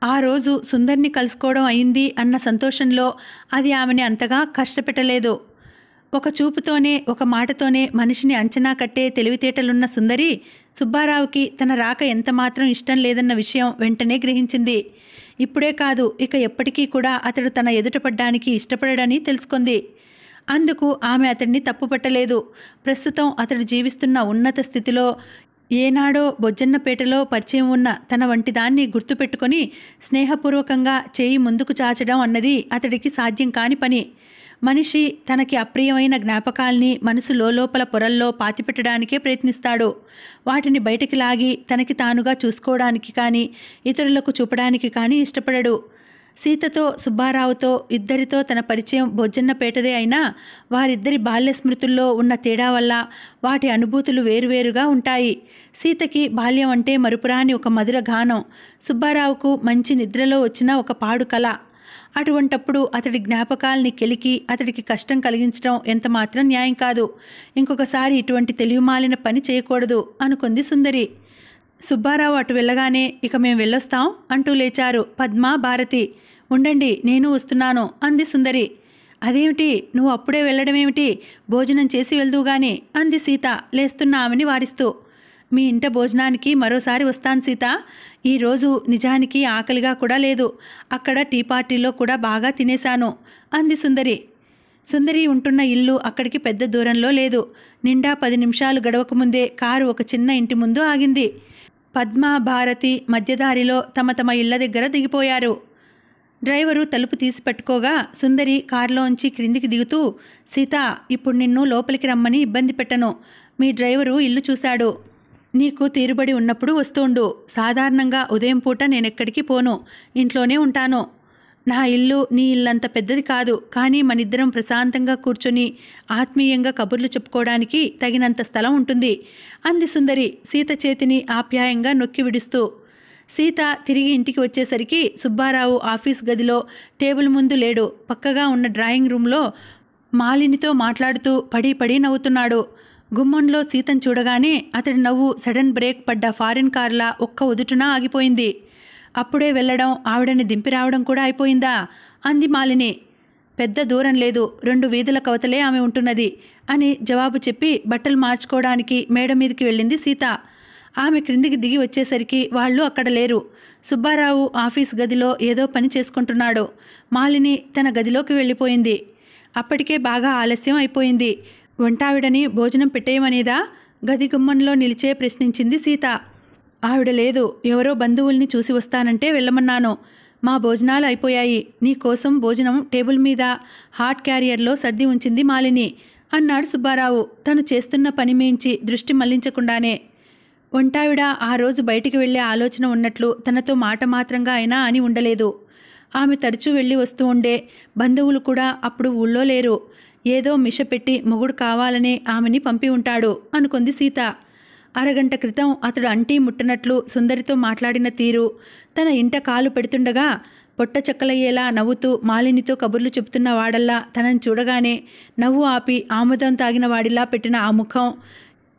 ఆ రోజు సుందర్ని కలుసుకోవడం అయింది అన్న సంతోషంలో అది ఆమెని అంతగా కష్టపెట్టలేదు. ఒక చూపుతోనే, ఒక మాటతోనే మనిషిని అంచనా కట్టే తెలివితేటలున్న సుందరి సుబ్బారావుకి తన రాక ఎంతమాత్రం ఇష్టం లేదన్న విషయం వెంటనే గ్రహించింది. ఇప్పుడే కాదు, ఇక ఎప్పటికీ కూడా అతడు తన ఎదుట పడ్డానికి ఇష్టపడడని తెలుసుకుంది. అందుకు ఆమె అతడిని తప్పుపట్టలేదు. ప్రస్తుతం అతడు జీవిస్తున్న ఉన్నత స్థితిలో ఏనాడో బొజ్జన్నపేటలో పరిచయం ఉన్న తన వంటి దాన్ని గుర్తుపెట్టుకొని స్నేహపూర్వకంగా చేయి ముందుకు చాచడం అన్నది అతడికి సాధ్యం కాని పని. మనిషి తనకి అప్రియమైన జ్ఞాపకాల్ని మనసు లోపల పొరల్లో పాతిపెట్టడానికే ప్రయత్నిస్తాడు. వాటిని బయటికి లాగి తనకి తానుగా చూసుకోవడానికి కానీ ఇతరులకు చూపడానికి కానీ ఇష్టపడడు. సీతతో సుబ్బారావుతో ఇద్దరితో తన పరిచయం బొజ్జన్నపేటదే అయినా వారిద్దరి బాల్య స్మృతుల్లో ఉన్న తేడా వల్ల వాటి అనుభూతులు వేరువేరుగా ఉంటాయి. సీతకి బాల్యం అంటే మరుపురాని ఒక మధుర గానం, సుబ్బారావుకు మంచి నిద్రలో వచ్చిన ఒక పాడు కళ. అటువంటప్పుడు అతడి జ్ఞాపకాల్ని కెలికి అతడికి కష్టం కలిగించడం ఎంతమాత్రం న్యాయం కాదు. ఇంకొకసారి ఇటువంటి తెలివిమాలిన పని చేయకూడదు అనుకుంది సుందరి. సుబ్బారావు అటు వెళ్ళగానే, ఇక మేం వెళ్ళొస్తాం అంటూ లేచారు పద్మ, భారతి. ఉండండి, నేను వస్తున్నాను అంది సుందరి. అదేమిటి, నువ్వు అప్పుడే వెళ్ళడమేమిటి, భోజనం చేసి వెళ్దువుగాని అంది సీత లేస్తున్న ఆమెని వారిస్తూ. మీ ఇంట భోజనానికి మరోసారి వస్తాను సీత, ఈరోజు నిజానికి ఆకలిగా కూడా లేదు, అక్కడ టీ పార్టీలో కూడా బాగా తినేశాను అంది సుందరి. సుందరి ఉంటున్న ఇల్లు అక్కడికి పెద్ద దూరంలో లేదు. నిండా 10 నిమిషాలు గడవకముందే కారు ఒక చిన్న ఇంటి ముందు ఆగింది. పద్మ, భారతి మధ్యదారిలో తమ తమ ఇళ్ల దగ్గర దిగిపోయారు. డ్రైవరు తలుపు తీసి పట్టుకోగా సుందరి కారులోంచి క్రిందికి దిగుతూ, సీత, ఇప్పుడు నిన్ను లోపలికి రమ్మని ఇబ్బంది పెట్టను, మీ డ్రైవరు ఇల్లు చూశాడు, నీకు తీరుబడి ఉన్నప్పుడు వస్తుండు. సాధారణంగా ఉదయం పూట నేనెక్కడికి పోను, ఇంట్లోనే ఉంటాను. నా ఇల్లు నీ ఇల్లంత పెద్దది కాదు, కానీ మనిద్దరం ప్రశాంతంగా కూర్చొని ఆత్మీయంగా కబుర్లు చెప్పుకోవడానికి తగినంత స్థలం ఉంటుంది అంది సుందరి సీత చేతిని ఆప్యాయంగా నొక్కి విడుస్తూ. సీత తిరిగి ఇంటికి వచ్చేసరికి సుబ్బారావు ఆఫీస్ గదిలో టేబుల్ ముందు లేడు. పక్కగా ఉన్న డ్రాయింగ్ రూమ్లో మాలినితో మాట్లాడుతూ పడి పడి నవ్వుతున్నాడు. గుమ్మంలో సీతను చూడగానే అతడి నవ్వు సడన్ బ్రేక్ పడ్డ ఫారిన్ కార్లా ఒక్క ఉదుటున ఆగిపోయింది. అప్పుడే వెళ్ళడం, ఆవిడని దింపి రావడం కూడా అయిపోయిందా అంది మాలిని. పెద్ద దూరం లేదు, 2 వీధుల కవతలే ఆమె ఉంటున్నది అని జవాబు చెప్పి బట్టలు మార్చుకోవడానికి మేడ మీదకి వెళ్ళింది సీత. ఆమె క్రిందికి దిగి వచ్చేసరికి వాళ్ళు అక్కడ లేరు. సుబ్బారావు ఆఫీస్ గదిలో ఏదో పని చేసుకుంటున్నాడు. మాలిని తన గదిలోకి వెళ్ళిపోయింది. అప్పటికే బాగా ఆలస్యం అయిపోయింది. వంటావిడని భోజనం పెట్టేయమనేదా? గది గుమ్మంలో నిలిచే ప్రశ్నించింది సీత. ఆవిడ లేదు, ఎవరో బంధువుల్ని చూసి వస్తానంటే వెళ్ళమన్నాను. మా భోజనాలు అయిపోయాయి. నీ కోసం భోజనం టేబుల్ మీద హాట్ క్యారియర్లో సర్ది ఉంచింది మాలిని అన్నాడు సుబ్బారావు తను చేస్తున్న పని మించి దృష్టి మళ్లించకుండానే. వంటావిడ ఆ రోజు బయటికి వెళ్లే ఆలోచన ఉన్నట్లు తనతో మాట మాత్రంగా అయినా అని ఉండలేదు. ఆమె తరచూ వెళ్ళి వస్తూ ఉండే. బంధువులు కూడా అప్పుడు ఊళ్ళో లేరు. ఏదో మిష పెట్టి మొగుడు కావాలనే ఆమెని పంపి ఉంటాడు అనుకుంది సీత. అరగంట క్రితం అతడు అంటీ ముట్టనట్లు సుందరితో మాట్లాడిన తీరు, తన ఇంట కాలు పెడుతుండగా పొట్ట చెక్కలయ్యేలా నవ్వుతూ మాలినితో కబుర్లు చెబుతున్న వాడల్లా తనని చూడగానే నవ్వు ఆపి ఆముదం తాగిన వాడిలా పెట్టిన ఆ ముఖం,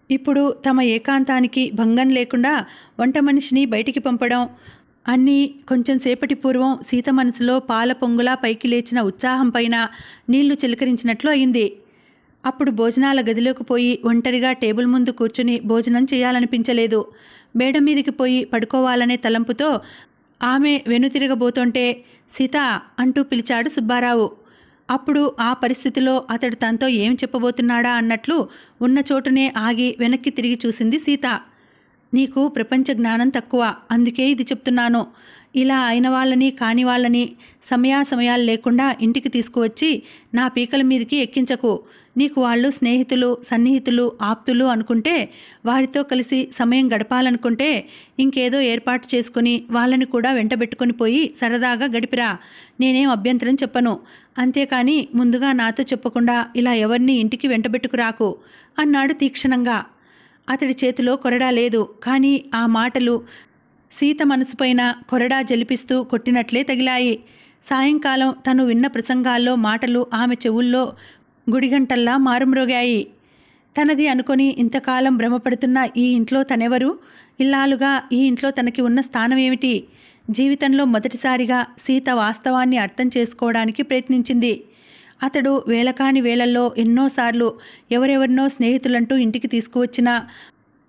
ఇప్పుడు తమ ఏకాంతానికి భంగం లేకుండా వంట మనిషిని బయటికి పంపడం అన్నీ కొంచెం సేపటి పూర్వం సీత మనసులో పాల పొంగులా పైకి లేచిన ఉత్సాహం పైన నీళ్లు చిలకరించినట్లు అయింది. అప్పుడు భోజనాల గదిలోకి పోయి ఒంటరిగా టేబుల్ ముందు కూర్చుని భోజనం చేయాలనిపించలేదు. మేడ మీదికి పోయి పడుకోవాలనే తలంపుతో ఆమె వెనుతిరగబోతుంటే సీత అంటూ పిలిచాడు సుబ్బారావు. అప్పుడు ఆ పరిస్థితిలో అతడు తనతో ఏం చెప్పబోతున్నాడా అన్నట్లు ఉన్న చోటునే ఆగి వెనక్కి తిరిగి చూసింది సీత. నీకు ప్రపంచ జ్ఞానం తక్కువ, అందుకే ఇది చెప్తున్నాను. ఇలా అయిన వాళ్ళని కాని వాళ్ళని సమయాలు లేకుండా ఇంటికి తీసుకువచ్చి నా పీకల మీదకి ఎక్కించకు. నీకు వాళ్ళు స్నేహితులు, సన్నిహితులు, ఆప్తులు అనుకుంటే, వారితో కలిసి సమయం గడపాలనుకుంటే ఇంకేదో ఏర్పాటు చేసుకుని వాళ్ళని కూడా వెంటబెట్టుకుని పోయి సరదాగా గడిపిరా. నేనేం అభ్యంతరం చెప్పను. అంతేకాని ముందుగా నాతో చెప్పకుండా ఇలా ఎవరిని ఇంటికి వెంటబెట్టుకురాకు అన్నాడు తీక్షణంగా. అతడి చేతిలో కొరడా లేదు. కానీ ఆ మాటలు సీత మనసుపైన కొరడా జలిపిస్తూ కొట్టినట్లే తగిలాయి. సాయంకాలం తను విన్న ప్రసంగాల్లో మాటలు ఆమె చెవుల్లో గుడిగంటల్లా మారుమ్రోగాయి. తనది అనుకొని ఇంతకాలం భ్రమపడుతున్న ఈ ఇంట్లో తనెవరు? ఇల్లాలుగా ఈ ఇంట్లో తనకి ఉన్న స్థానం ఏమిటి? జీవితంలో మొదటిసారిగా సీత వాస్తవాన్ని అర్థం చేసుకోవడానికి ప్రయత్నించింది. అతడు వేళకాని వేళల్లో ఎన్నోసార్లు ఎవరెవరినో స్నేహితులంటూ ఇంటికి తీసుకువచ్చినా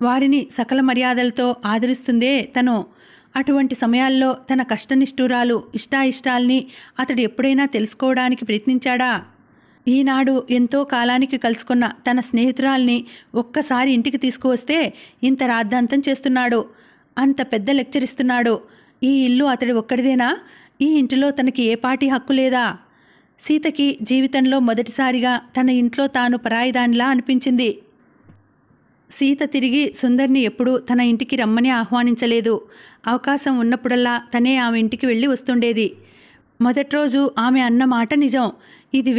వారిని సకల మర్యాదలతో ఆదరిస్తుందే తను. అటువంటి సమయాల్లో తన కష్టనిష్ఠురాలు ఇష్టాయిష్టాల్ని అతడు ఎప్పుడైనా తెలుసుకోవడానికి ప్రయత్నించాడా? ఈనాడు ఎంతో కాలానికి కలుసుకున్న తన స్నేహితురాల్ని ఒక్కసారి ఇంటికి తీసుకువస్తే ఇంత రాద్ధాంతం చేస్తున్నాడు. అంత పెద్ద లెక్చర్ ఇస్తున్నాడు. ఈ ఇల్లు అతడి ఒక్కడిదేనా? ఈ ఇంటిలో తనకి ఏ పాటి హక్కు లేదా? సీతకి జీవితంలో మొదటిసారిగా తన ఇంట్లో తాను పరాయిదానిలా అనిపించింది. సీత తిరిగి సుందర్ని ఎప్పుడూ తన ఇంటికి రమ్మని ఆహ్వానించలేదు. అవకాశం ఉన్నప్పుడల్లా తనే ఆమె ఇంటికి వెళ్ళి వస్తుండేది. మొదటి రోజు ఆమె అన్న మాట నిజం. ఇది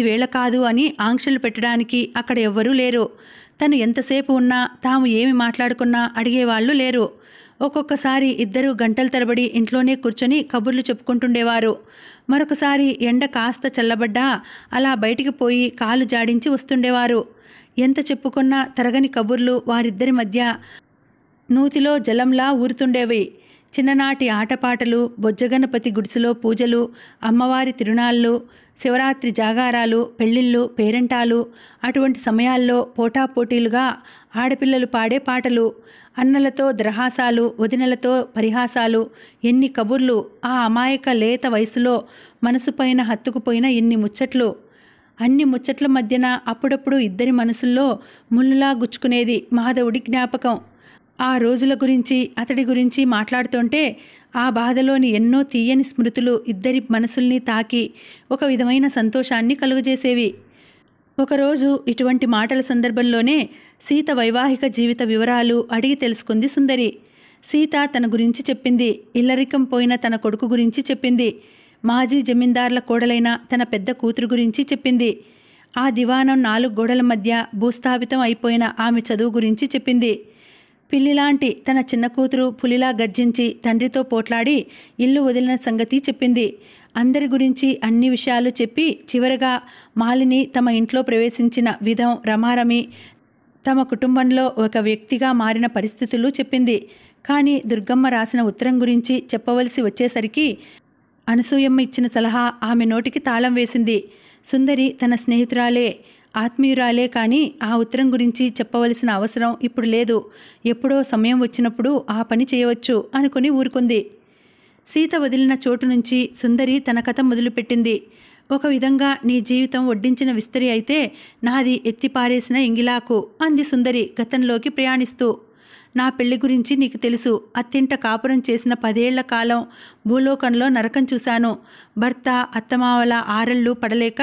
వేళ కాదు అని ఆంక్షలు పెట్టడానికి అక్కడ ఎవ్వరూ లేరు. తను ఎంతసేపు ఉన్నా తాము ఏమి మాట్లాడుకున్నా అడిగేవాళ్ళు లేరు. ఒక్కొక్కసారి ఇద్దరు గంటల తరబడి ఇంట్లోనే కూర్చొని కబుర్లు చెప్పుకుంటుండేవారు. మరొకసారి ఎండ కాస్త చల్లబడ్డా అలా బయటికి పోయి కాలు జాడించి వస్తుండేవారు. ఎంత చెప్పుకున్నా తరగని కబుర్లు వారిద్దరి మధ్య నూతిలో జలంలా ఊరుతుండేవి. చిన్ననాటి ఆటపాటలు, బొజ్జగణపతి గుడిసెలో పూజలు, అమ్మవారి తిరునాళ్ళు, శివరాత్రి జాగారాలు, పెళ్ళిళ్ళు, పేరంటాలు, అటువంటి సమయాల్లో పోటాపోటీలుగా ఆడపిల్లలు పాడే పాటలు, అన్నలతో ద్రహాసాలు, వదినలతో పరిహాసాలు, ఎన్ని కబుర్లు! ఆ అమాయక లేత వయసులో మనసుపైన హత్తుకుపోయిన ఎన్ని ముచ్చట్లు! అన్ని ముచ్చట్ల మధ్యన అప్పుడప్పుడు ఇద్దరి మనసుల్లో ముళ్ళులా గుచ్చుకునేది మాధవుడి జ్ఞాపకం. ఆ రోజుల గురించి, అతడి గురించి మాట్లాడుతుంటే ఆ బాధలోని ఎన్నో తీయని స్మృతులు ఇద్దరి మనసుల్ని తాకి ఒక విధమైన సంతోషాన్ని కలుగజేసేవి. ఒకరోజు ఇటువంటి మాటల సందర్భంలోనే సీత వైవాహిక జీవిత వివరాలు అడిగి తెలుసుకుంది సుందరి. సీత తన గురించి చెప్పింది. ఇల్లరికం పోయిన తన కొడుకు గురించి చెప్పింది. మాజీ జమీందార్ల కోడలైన తన పెద్ద కూతురు గురించి చెప్పింది. ఆ దివాణం 4 గోడల మధ్య భూస్థాపితం అయిపోయిన ఆమె చదువు గురించి చెప్పింది. పిల్లిలాంటి తన చిన్న కూతురు పులిలా గర్జించి తండ్రితో పోట్లాడి ఇల్లు వదిలిన సంగతి చెప్పింది. అందరి గురించి అన్ని విషయాలు చెప్పి చివరగా మాలిని తమ ఇంట్లో ప్రవేశించిన విధం, రమారమి, తమ కుటుంబంలో ఒక వ్యక్తిగా మారిన పరిస్థితులు చెప్పింది. కానీ దుర్గమ్మ రాసిన ఉత్తరం గురించి చెప్పవలసి వచ్చేసరికి అనసూయమ్మ ఇచ్చిన సలహా ఆమె నోటికి తాళం వేసింది. సుందరి తన స్నేహితురాలే, ఆత్మీయురాలే, కానీ ఆ ఉత్తరం గురించి చెప్పవలసిన అవసరం ఇప్పుడు లేదు. ఎప్పుడో సమయం వచ్చినప్పుడు ఆ పని చేయవచ్చు అనుకుని ఊరుకుంది. సీత వదిలిన చోటు నుంచి సుందరి తన కథ మొదలుపెట్టింది. ఒక విధంగా నీ జీవితం వడ్డించిన విస్తరి అయితే నాది ఎత్తిపారేసిన ఇంగిలాకు అంది సుందరి గతంలోకి ప్రయాణిస్తూ. నా పెళ్లి గురించి నీకు తెలుసు. అత్తింట కాపురం చేసిన 10 ఏళ్ల కాలం భూలోకంలో నరకం చూశాను. భర్త అత్తమావల ఆరళ్ళు పడలేక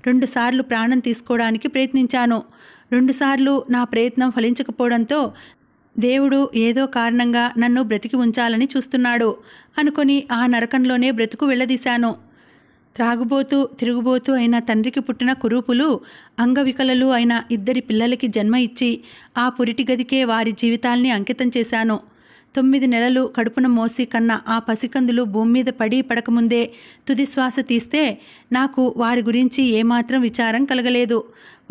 2 సార్లు ప్రాణం తీసుకోవడానికి ప్రయత్నించాను. 2 సార్లు నా ప్రయత్నం ఫలించకపోవడంతో దేవుడు ఏదో కారణంగా నన్ను బ్రతికి ఉంచాలని చూస్తున్నాడు అనుకొని ఆ నరకంలోనే బ్రతుకు వెళ్ళదీశాను. త్రాగుబోతూ తిరుగుబోతూ అయిన తండ్రికి పుట్టిన కురూపులు, అంగవికలలు అయిన 2 పిల్లలకి జన్మ ఇచ్చి ఆ పురిటి గదికే వారి జీవితాల్ని అంకితం చేశాను. 9 నెలలు కడుపున మోసి కన్న ఆ పసికందులు భూమి మీద పడి పడకముందే తుది శ్వాస తీస్తే నాకు వారి గురించి ఏమాత్రం విచారం కలగలేదు.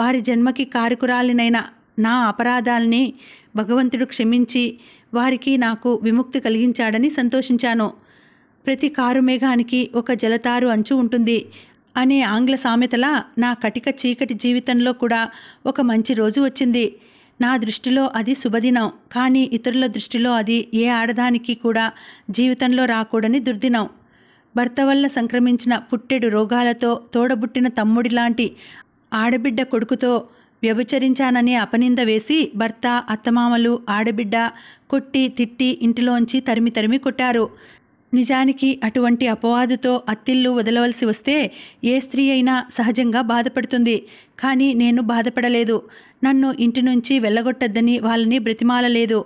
వారి జన్మకి కారకురాలినైన నా అపరాధాల్ని భగవంతుడు క్షమించి వారికి నాకు విముక్తి కలిగించాడని సంతోషించాను. ప్రతి కారు మేఘానికి ఒక జలతారు అంచు ఉంటుంది అనే ఆంగ్ల సామెతలా నా కటిక చీకటి జీవితంలో కూడా ఒక మంచి రోజు వచ్చింది. నా దృష్టిలో అది శుభదినం, కానీ ఇతరుల దృష్టిలో అది ఏ ఆడదానికి కూడా జీవితంలో రాకూడని దుర్దినం. భర్త వల్ల సంక్రమించిన పుట్టెడు రోగాలతో తోడబుట్టిన తమ్ముడిలాంటి ఆడబిడ్డ కొడుకుతో వ్యభిచరించాననే అపనింద వేసి భర్త, అత్తమామలు, ఆడబిడ్డ కొట్టి తిట్టి ఇంటిలోంచి తరిమి తరిమి కొట్టారు. నిజానికి అటువంటి అపవాదుతో అత్తిల్లు వదలవలసి వస్తే ఏ స్త్రీ అయినా సహజంగా బాధపడుతుంది. కానీ నేను బాధపడలేదు. నన్ను ఇంటి నుంచి వెళ్ళగొట్టద్దని వాళ్ళని బ్రతిమాలలేదు.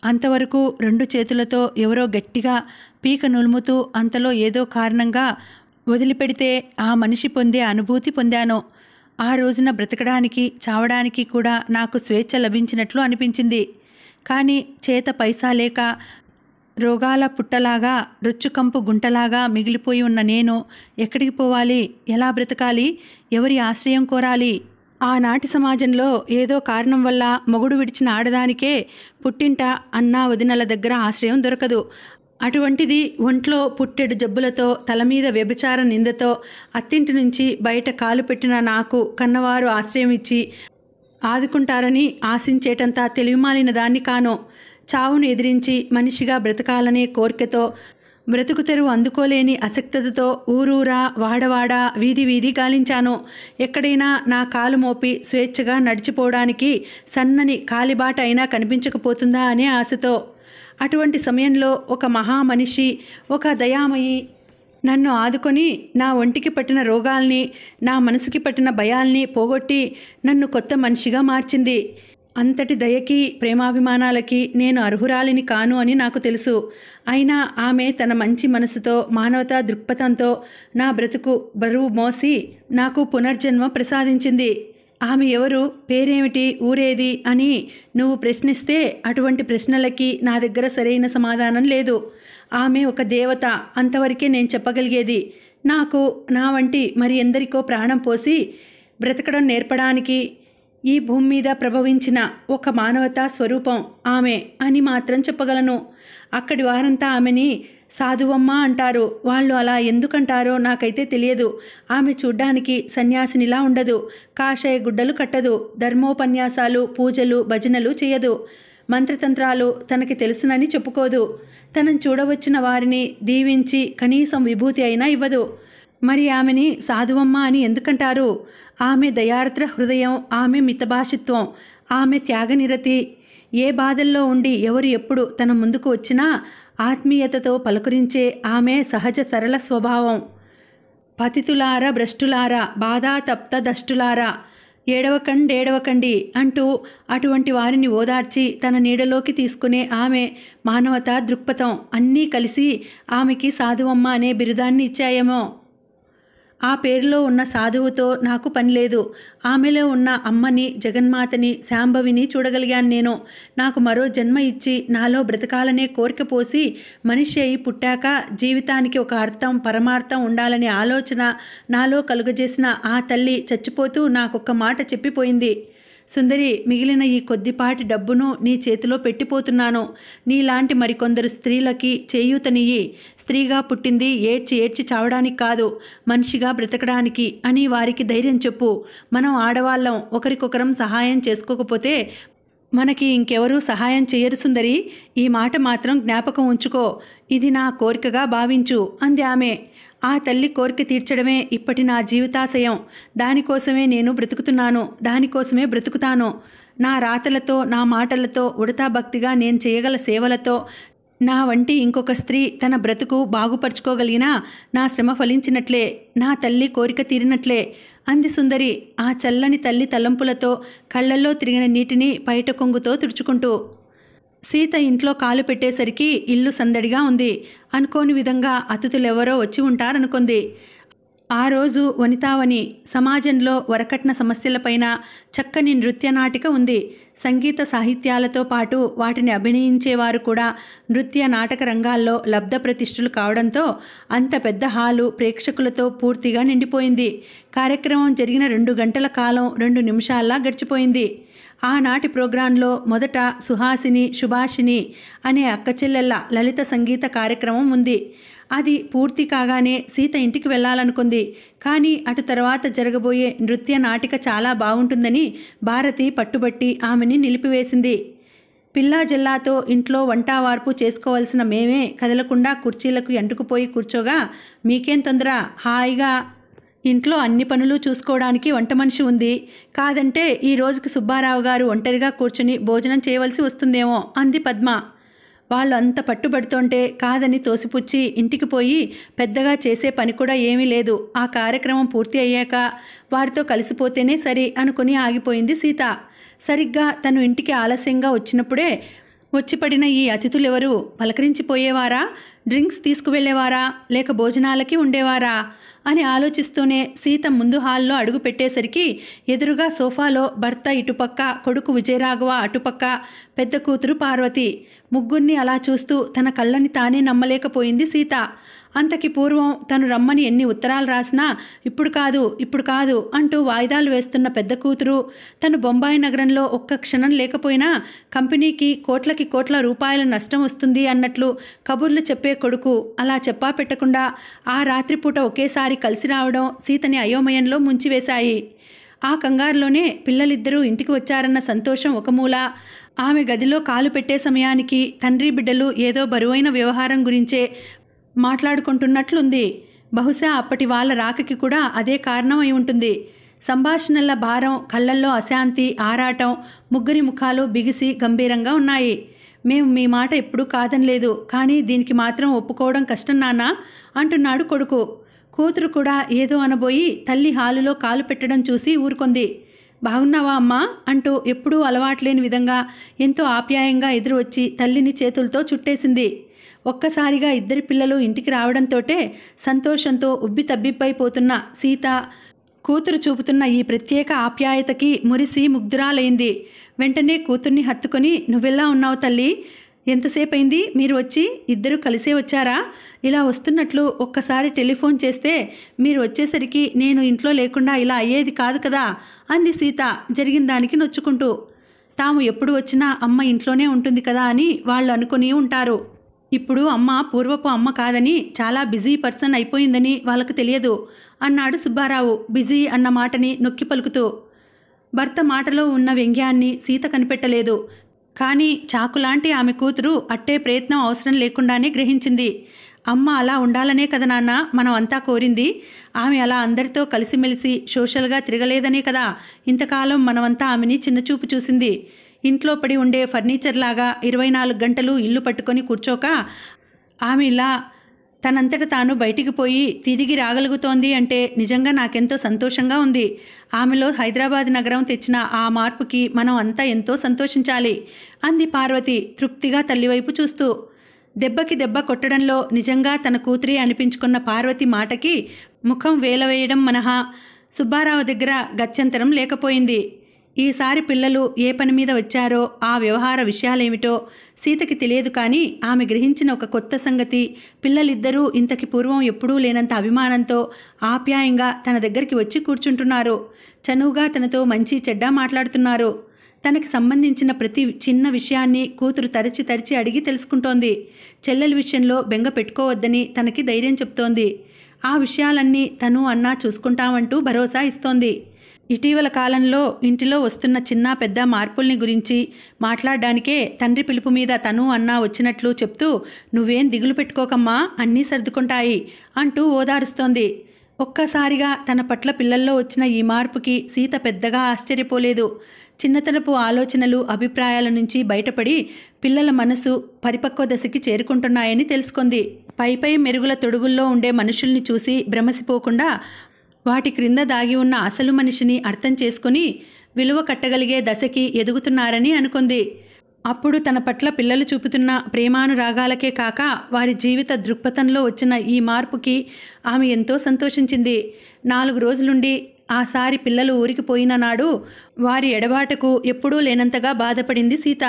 అంతవరకు 2 చేతులతో ఎవరో గట్టిగా పీక నులుముతూ అంతలో ఏదో కారణంగా వదిలిపెడితే ఆ మనిషి పొందే అనుభూతి పొందాను. ఆ రోజున బ్రతకడానికి చావడానికి కూడా నాకు స్వేచ్ఛ లభించినట్లు అనిపించింది. కానీ చేత పైసా లేక రోగాల పుట్టలాగా రొచ్చుకంపు గుంటలాగా మిగిలిపోయి ఉన్న నేను ఎక్కడికి పోవాలి? ఎలా బ్రతకాలి? ఎవరి ఆశ్రయం కోరాలి? ఆనాటి సమాజంలో ఏదో కారణం వల్ల మొగుడు విడిచిన ఆడదానికే పుట్టింట అన్నా వదినల దగ్గర ఆశ్రయం దొరకదు. అటువంటిది ఒంట్లో పుట్టెడు జబ్బులతో తలమీద వ్యభిచార నిందతో అత్తింటి నుంచి బయట కాలు పెట్టిన నాకు కన్నవారు ఆశ్రయం ఇచ్చి ఆదుకుంటారని ఆశించేటంత తెలివిమాలిన దాన్ని కాను. చావును ఎదిరించి మనిషిగా బ్రతకాలనే కోరికతో, బ్రతుకు తెరువు అందుకోలేని అసక్తతతో ఊరూరా వాడవాడ వీధి వీధి గాలించాను. ఎక్కడైనా నా కాలు మోపి స్వేచ్ఛగా నడిచిపోవడానికి సన్నని కాలిబాట అయినా కనిపించకపోతుందా అనే ఆశతో. అటువంటి సమయంలో ఒక మహామనిషి, ఒక దయామయి నన్ను ఆదుకొని నా ఒంటికి పట్టిన రోగాల్ని, నా మనసుకి పట్టిన భయాల్ని పోగొట్టి నన్ను కొత్త మనిషిగా మార్చింది. అంతటి దయకి, ప్రేమాభిమానాలకి నేను అర్హురాలిని కాను అని నాకు తెలుసు. అయినా ఆమె తన మంచి మనసుతో, మానవతా దృక్పథంతో నా బ్రతుకు బరువు మోసి నాకు పునర్జన్మ ప్రసాదించింది. ఆమె ఎవరు, పేరేమిటి, ఊరేది అని నువ్వు ప్రశ్నిస్తే అటువంటి ప్రశ్నలకి నా దగ్గర సరైన సమాధానం లేదు. ఆమె ఒక దేవత, అంతవరకే నేను చెప్పగలిగేది. నాకు నా వంటి మరి ఎందరికో ప్రాణం పోసి బ్రతకడం నేర్పడానికి ఈ భూమి మీద ప్రభవించిన ఒక మానవతా స్వరూపం ఆమె అని మాత్రం చెప్పగలను. అక్కడి వారంతా ఆమెని సాధువమ్మ అంటారు. వాళ్ళు అలా ఎందుకంటారో నాకైతే తెలియదు. ఆమె చూడ్డానికి సన్యాసినిలా ఉండదు. కాషాయ గుడ్డలు కట్టదు. ధర్మోపన్యాసాలు, పూజలు, భజనలు చేయదు. మంత్రతంత్రాలు తనకి తెలుసునని చెప్పుకోదు. తనను చూడవచ్చిన వారిని దీవించి కనీసం విభూతి అయినా ఇవ్వదు. మరి ఆమెని సాధువమ్మ అని ఎందుకంటారు? ఆమె దయార్ద్ర హృదయం, ఆమె మితభాషిత్వం, ఆమె త్యాగనిరతి, ఏ బాధల్లో ఉండి ఎవరు ఎప్పుడు తన ముందుకు వచ్చినా ఆత్మీయతతో పలకరించే ఆమె సహజ సరళ స్వభావం. పతితులార భ్రష్టులార, బాధాతప్త దష్టులారా, ఏడవకండి అంటూ అటువంటి వారిని ఓదార్చి తన నీడలోకి తీసుకునే ఆమె మానవతా దృక్పథం అన్నీ కలిసి ఆమెకి సాధువమ్మ అనే బిరుదాన్ని ఇచ్చాయేమో. ఆ పేరులో ఉన్న సాధువుతో నాకు పని లేదు. ఆమెలో ఉన్న అమ్మని, జగన్మాతని, శాంభవిని చూడగలిగాను నేను. నాకు మరో జన్మ ఇచ్చి నాలో బ్రతకాలనే కోరిక పోసి మనిషి అయి పుట్టాక జీవితానికి ఒక అర్థం, పరమార్థం ఉండాలనే ఆలోచన నాలో కలుగజేసిన ఆ తల్లి చచ్చిపోతూ నాకొక్క మాట చెప్పిపోయింది. సుందరి, మిగిలిన ఈ కొద్దిపాటి డబ్బును నీ చేతిలో పెట్టిపోతున్నాను. నీలాంటి మరికొందరు స్త్రీలకి చేయూతనియ్యి. స్త్రీగా పుట్టింది ఏడ్చి ఏడ్చి చావడానికి కాదు, మనిషిగా బ్రతకడానికి అని వారికి ధైర్యం చెప్పు. మనం ఆడవాళ్ళం, ఒకరికొకరం సహాయం చేసుకోకపోతే మనకి ఇంకెవరూ సహాయం చెయ్యరు సుందరి. ఈ మాట మాత్రం జ్ఞాపకం ఉంచుకో. ఇది నా కోరికగా భావించు అంది ఆమె. ఆ తల్లి కోరిక తీర్చడమే ఇప్పటి నా జీవితాశయం. దానికోసమే నేను బ్రతుకుతున్నాను, దానికోసమే బ్రతుకుతాను. నా రాతలతో, నా మాటలతో, ఉడతా భక్తిగా నేను చేయగల సేవలతో నా వంటి ఇంకొక స్త్రీ తన బ్రతుకు బాగుపరుచుకోగలిగినా నా శ్రమ ఫలించినట్లే, నా తల్లి కోరిక తీరినట్లే అంది సుందరి ఆ చల్లని తల్లి తలంపులతో కళ్ళల్లో తిరిగిన నీటిని పైట కొంగుతో తుడుచుకుంటూ. సీత ఇంట్లో కాలు పెట్టేసరికి ఇల్లు సందడిగా ఉంది. అనుకోని విధంగా అతిథులెవరో వచ్చి ఉంటారనుకుంది. ఆ రోజు వనితావని సమాజంలో వరకట్న సమస్యలపైన చక్కని నృత్య నాటిక ఉంది. సంగీత సాహిత్యాలతో పాటు వాటిని అభినయించేవారు కూడా నృత్య నాటక రంగాల్లో లబ్ధ ప్రతిష్ఠులు కావడంతో అంత పెద్ద హాలు ప్రేక్షకులతో పూర్తిగా నిండిపోయింది. కార్యక్రమం జరిగిన 2 గంటల కాలం 2 నిమిషాల్లా గడిచిపోయింది. ఆనాటి ప్రోగ్రాంలో మొదట సుహాసిని, శుభాషిని అనే అక్కచెల్లెళ్ళ లలిత సంగీత కార్యక్రమం ఉంది. అది పూర్తి కాగానే సీత ఇంటికి వెళ్ళాలనుకుంది. కానీ అటు తర్వాత జరగబోయే నృత్య నాటిక చాలా బాగుంటుందని భారతి పట్టుబట్టి ఆమెని నిలిపివేసింది. పిల్లా జల్లాతో ఇంట్లో వంట వార్పు చేసుకోవాల్సిన మేమే కదలకుండా కుర్చీలకు ఎంటుకుపోయి కూర్చోగా మీకేం తొందర, హాయిగా ఇంట్లో అన్ని పనులు చూసుకోవడానికి వంట మనిషి ఉంది. కాదంటే ఈ రోజుకి సుబ్బారావు గారు ఒంటరిగా కూర్చుని భోజనం చేయవలసి వస్తుందేమో అంది పద్మ. వాళ్ళు అంత పట్టుబడుతుంటే కాదని తోసిపుచ్చి ఇంటికి పోయి పెద్దగా చేసే పని కూడా ఏమీ లేదు. ఆ కార్యక్రమం పూర్తి అయ్యాక వారితో కలిసిపోతేనే సరి అనుకుని ఆగిపోయింది సీత. సరిగ్గా తను ఇంటికి ఆలస్యంగా వచ్చినప్పుడే వచ్చిపడిన ఈ అతిథులెవరు? పలకరించిపోయేవారా, డ్రింక్స్ తీసుకువెళ్ళేవారా, లేక భోజనాలకి ఉండేవారా అని ఆలోచిస్తూనే సీత ముందు హాల్లో అడుగు పెట్టేసరికి ఎదురుగా సోఫాలో భర్త ఇటుపక్క, కొడుకు విజయరాఘవ అటుపక్క, పెద్ద కూతురు పార్వతి. ముగ్గురిని అలా చూస్తూ తన కళ్ళని తానే నమ్మలేకపోయింది సీత. అంతకి పూర్వం తను రమ్మని ఎన్ని ఉత్తరాలు రాసినా ఇప్పుడు కాదు అంటూ వాయిదాలు వేస్తున్న పెద్ద కూతురు, తను బొంబాయి నగరంలో ఒక్క క్షణం లేకపోయినా కంపెనీకి కోట్లకి కోట్ల రూపాయల నష్టం వస్తుంది అన్నట్లు కబుర్లు చెప్పే కొడుకు అలా చెప్పా పెట్టకుండా ఆ రాత్రిపూట ఒకేసారి కలిసి రావడం సీతని అయోమయంలో ముంచివేశాయి. ఆ కంగారులోనే పిల్లలిద్దరూ ఇంటికి వచ్చారన్న సంతోషం ఒక మూల, ఆమె గదిలో కాలు పెట్టే సమయానికి తండ్రి బిడ్డలు ఏదో బరువైన వ్యవహారం గురించే మాట్లాడుకుంటున్నట్లుంది. బహుశా అప్పటి వాళ్ళ రాకకి కూడా అదే కారణమై ఉంటుంది. సంభాషణల భారం, కళ్ళల్లో అశాంతి, ఆరాటం, ముగ్గురి ముఖాలు బిగిసి గంభీరంగా ఉన్నాయి. మేము మీ మాట ఎప్పుడూ కాదనలేదు, కానీ దీనికి మాత్రం ఒప్పుకోవడం కష్టం నాన్న అంటున్నాడు కొడుకు. కూతురు కూడా ఏదో అనబోయి తల్లి హాలులో కాలు పెట్టడం చూసి ఊరుకుంది. బాగున్నావా అమ్మా అంటూ ఎప్పుడూ అలవాట్లేని విధంగా ఎంతో ఆప్యాయంగా ఎదురు వచ్చి తల్లిని చేతులతో చుట్టేసింది. ఒక్కసారిగా ఇద్దరి పిల్లలు ఇంటికి రావడంతోటే సంతోషంతో ఉబ్బి తబ్బిబ్బైపోతున్న సీత కూతురు చూపుతున్న ఈ ప్రత్యేక ఆప్యాయతకి మురిసి ముగ్ధురాలైంది. వెంటనే కూతుర్ని హత్తుకొని, నువ్వెలా ఉన్నావు తల్లి? ఎంతసేపైంది మీరు వచ్చి? ఇద్దరు కలిసే వచ్చారా? ఇలా వస్తున్నట్లు ఒక్కసారి టెలిఫోన్ చేస్తే మీరు వచ్చేసరికి నేను ఇంట్లో లేకుండా ఇలా అయ్యేది కాదు కదా అంది సీత జరిగిన దానికి నొచ్చుకుంటూ. తాము ఎప్పుడు వచ్చినా అమ్మ ఇంట్లోనే ఉంటుంది కదా అని వాళ్ళు అనుకుని ఉంటారు. ఇప్పుడు అమ్మ పూర్వపు అమ్మ కాదని, చాలా బిజీ పర్సన్ అయిపోయిందని వాళ్ళకు తెలియదు అన్నాడు సుబ్బారావు బిజీ అన్న మాటని నొక్కి పలుకుతూ. భర్త మాటలో ఉన్న వ్యంగ్యాన్ని సీత కనిపెట్టలేదు. కానీ చాకులాంటి ఆమె కూతురు అట్టే ప్రయత్నం అవసరం లేకుండానే గ్రహించింది. అమ్మ అలా ఉండాలనే కదా నాన్న మనం అంతా కోరింది. ఆమె అలా అందరితో కలిసిమెలిసి సోషల్గా తిరగలేదనే కదా ఇంతకాలం మనమంతా ఆమెని చిన్నచూపు చూసింది. ఇంట్లో పడి ఉండే ఫర్నిచర్ లాగా 24 గంటలు ఇల్లు పట్టుకొని కూర్చోక ఆమె ఇలా తనంతట తాను బయటికి పోయి తిరిగి రాగలుగుతోంది అంటే నిజంగా నాకెంతో సంతోషంగా ఉంది. ఆమెలో హైదరాబాద్ నగరం తెచ్చిన ఆ మార్పుకి మనం అంతా ఎంతో సంతోషించాలి అంది పార్వతి తృప్తిగా తల్లివైపు చూస్తూ. దెబ్బకి దెబ్బ కొట్టడంలో నిజంగా తన కూతురి అనిపించుకున్న పార్వతి మాటకి ముఖం వేలవేయడం మనహా సుబ్బారావు దగ్గర గత్యంతరం లేకపోయింది. ఈసారి పిల్లలు ఏ పని మీద వచ్చారో ఆ వ్యవహార విషయాలేమిటో సీతకి తెలియదు, కానీ ఆమె గ్రహించిన ఒక కొత్త సంగతి, పిల్లలిద్దరూ ఇంతకి పూర్వం ఎప్పుడూ లేనంత అభిమానంతో ఆప్యాయంగా తన దగ్గరికి వచ్చి కూర్చుంటున్నారు. చనువుగా తనతో మంచి చెడ్డ మాట్లాడుతున్నారు. తనకి సంబంధించిన ప్రతి చిన్న విషయాన్ని కూతురు తరచి తరచి అడిగి తెలుసుకుంటోంది. చెల్లెల విషయంలో బెంగ పెట్టుకోవద్దని తనకి ధైర్యం చెప్తోంది. ఆ విషయాలన్నీ తను అన్నా చూసుకుంటామంటూ భరోసా ఇస్తోంది. ఇటీవల కాలంలో ఇంటిలో వస్తున్న చిన్న పెద్ద మార్పుల్ని గురించి మాట్లాడడానికే తండ్రి పిలుపు మీద తను అన్నా వచ్చినట్లు చెప్తూ, నువ్వేం దిగులు పెట్టుకోకమ్మా, అన్నీ సర్దుకుంటాయి అంటూ ఓదారుస్తోంది. ఒక్కసారిగా తన పట్ల పిల్లల్లో వచ్చిన ఈ మార్పుకి సీత పెద్దగా ఆశ్చర్యపోలేదు. చిన్నతనపు ఆలోచనలు అభిప్రాయాల నుంచి బయటపడి పిల్లల మనసు పరిపక్వ దశకి చేరుకుంటున్నాయని తెలుసుకుంది. పైపై మెరుగుల తొడుగుల్లో ఉండే మనుషుల్ని చూసి భ్రమసిపోకుండా వాటి క్రింద దాగి ఉన్న అసలు మనిషిని అర్థం చేసుకుని విలువ కట్టగలిగే దశకి ఎదుగుతున్నారని అనుకుంది. అప్పుడు తన పట్ల పిల్లలు చూపుతున్న ప్రేమానురాగాలకే కాక వారి జీవిత దృక్పథంలో వచ్చిన ఈ మార్పుకి ఆమె ఎంతో సంతోషించింది. 4 రోజులుండి ఆసారి పిల్లలు ఊరికి పోయిన నాడు వారి ఎడబాటుకు ఎప్పుడూ లేనంతగా బాధపడింది సీత.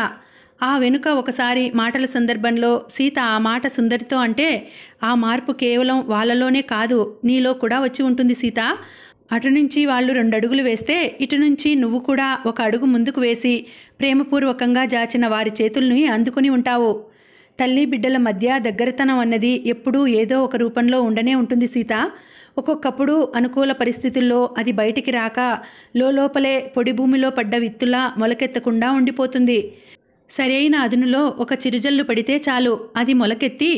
ఆ వెనుక ఒకసారి మాటల సందర్భంలో సీత ఆ మాట సుందరితో అంటే, ఆ మార్పు కేవలం వాళ్ళలోనే కాదు, నీలో కూడా వచ్చి ఉంటుంది సీత. అటు నుంచి వాళ్ళు 2 అడుగులు వేస్తే ఇటు నుంచి నువ్వు కూడా 1 అడుగు ముందుకు వేసి ప్రేమపూర్వకంగా జాచిన వారి చేతుల్ని అందుకుని ఉంటావు. తల్లి బిడ్డల మధ్య దగ్గరతనం అన్నది ఎప్పుడూ ఏదో ఒక రూపంలో ఉండనే ఉంటుంది సీత. ఒక్కొక్కప్పుడు అనుకూల పరిస్థితుల్లో అది బయటికి రాక లోపలే పొడి భూమిలో పడ్డ విత్తులా మొలకెత్తకుండా ఉండిపోతుంది. సరైన అదునులో ఒక చిరుజల్లు పడితే చాలు, అది మొలకెత్తి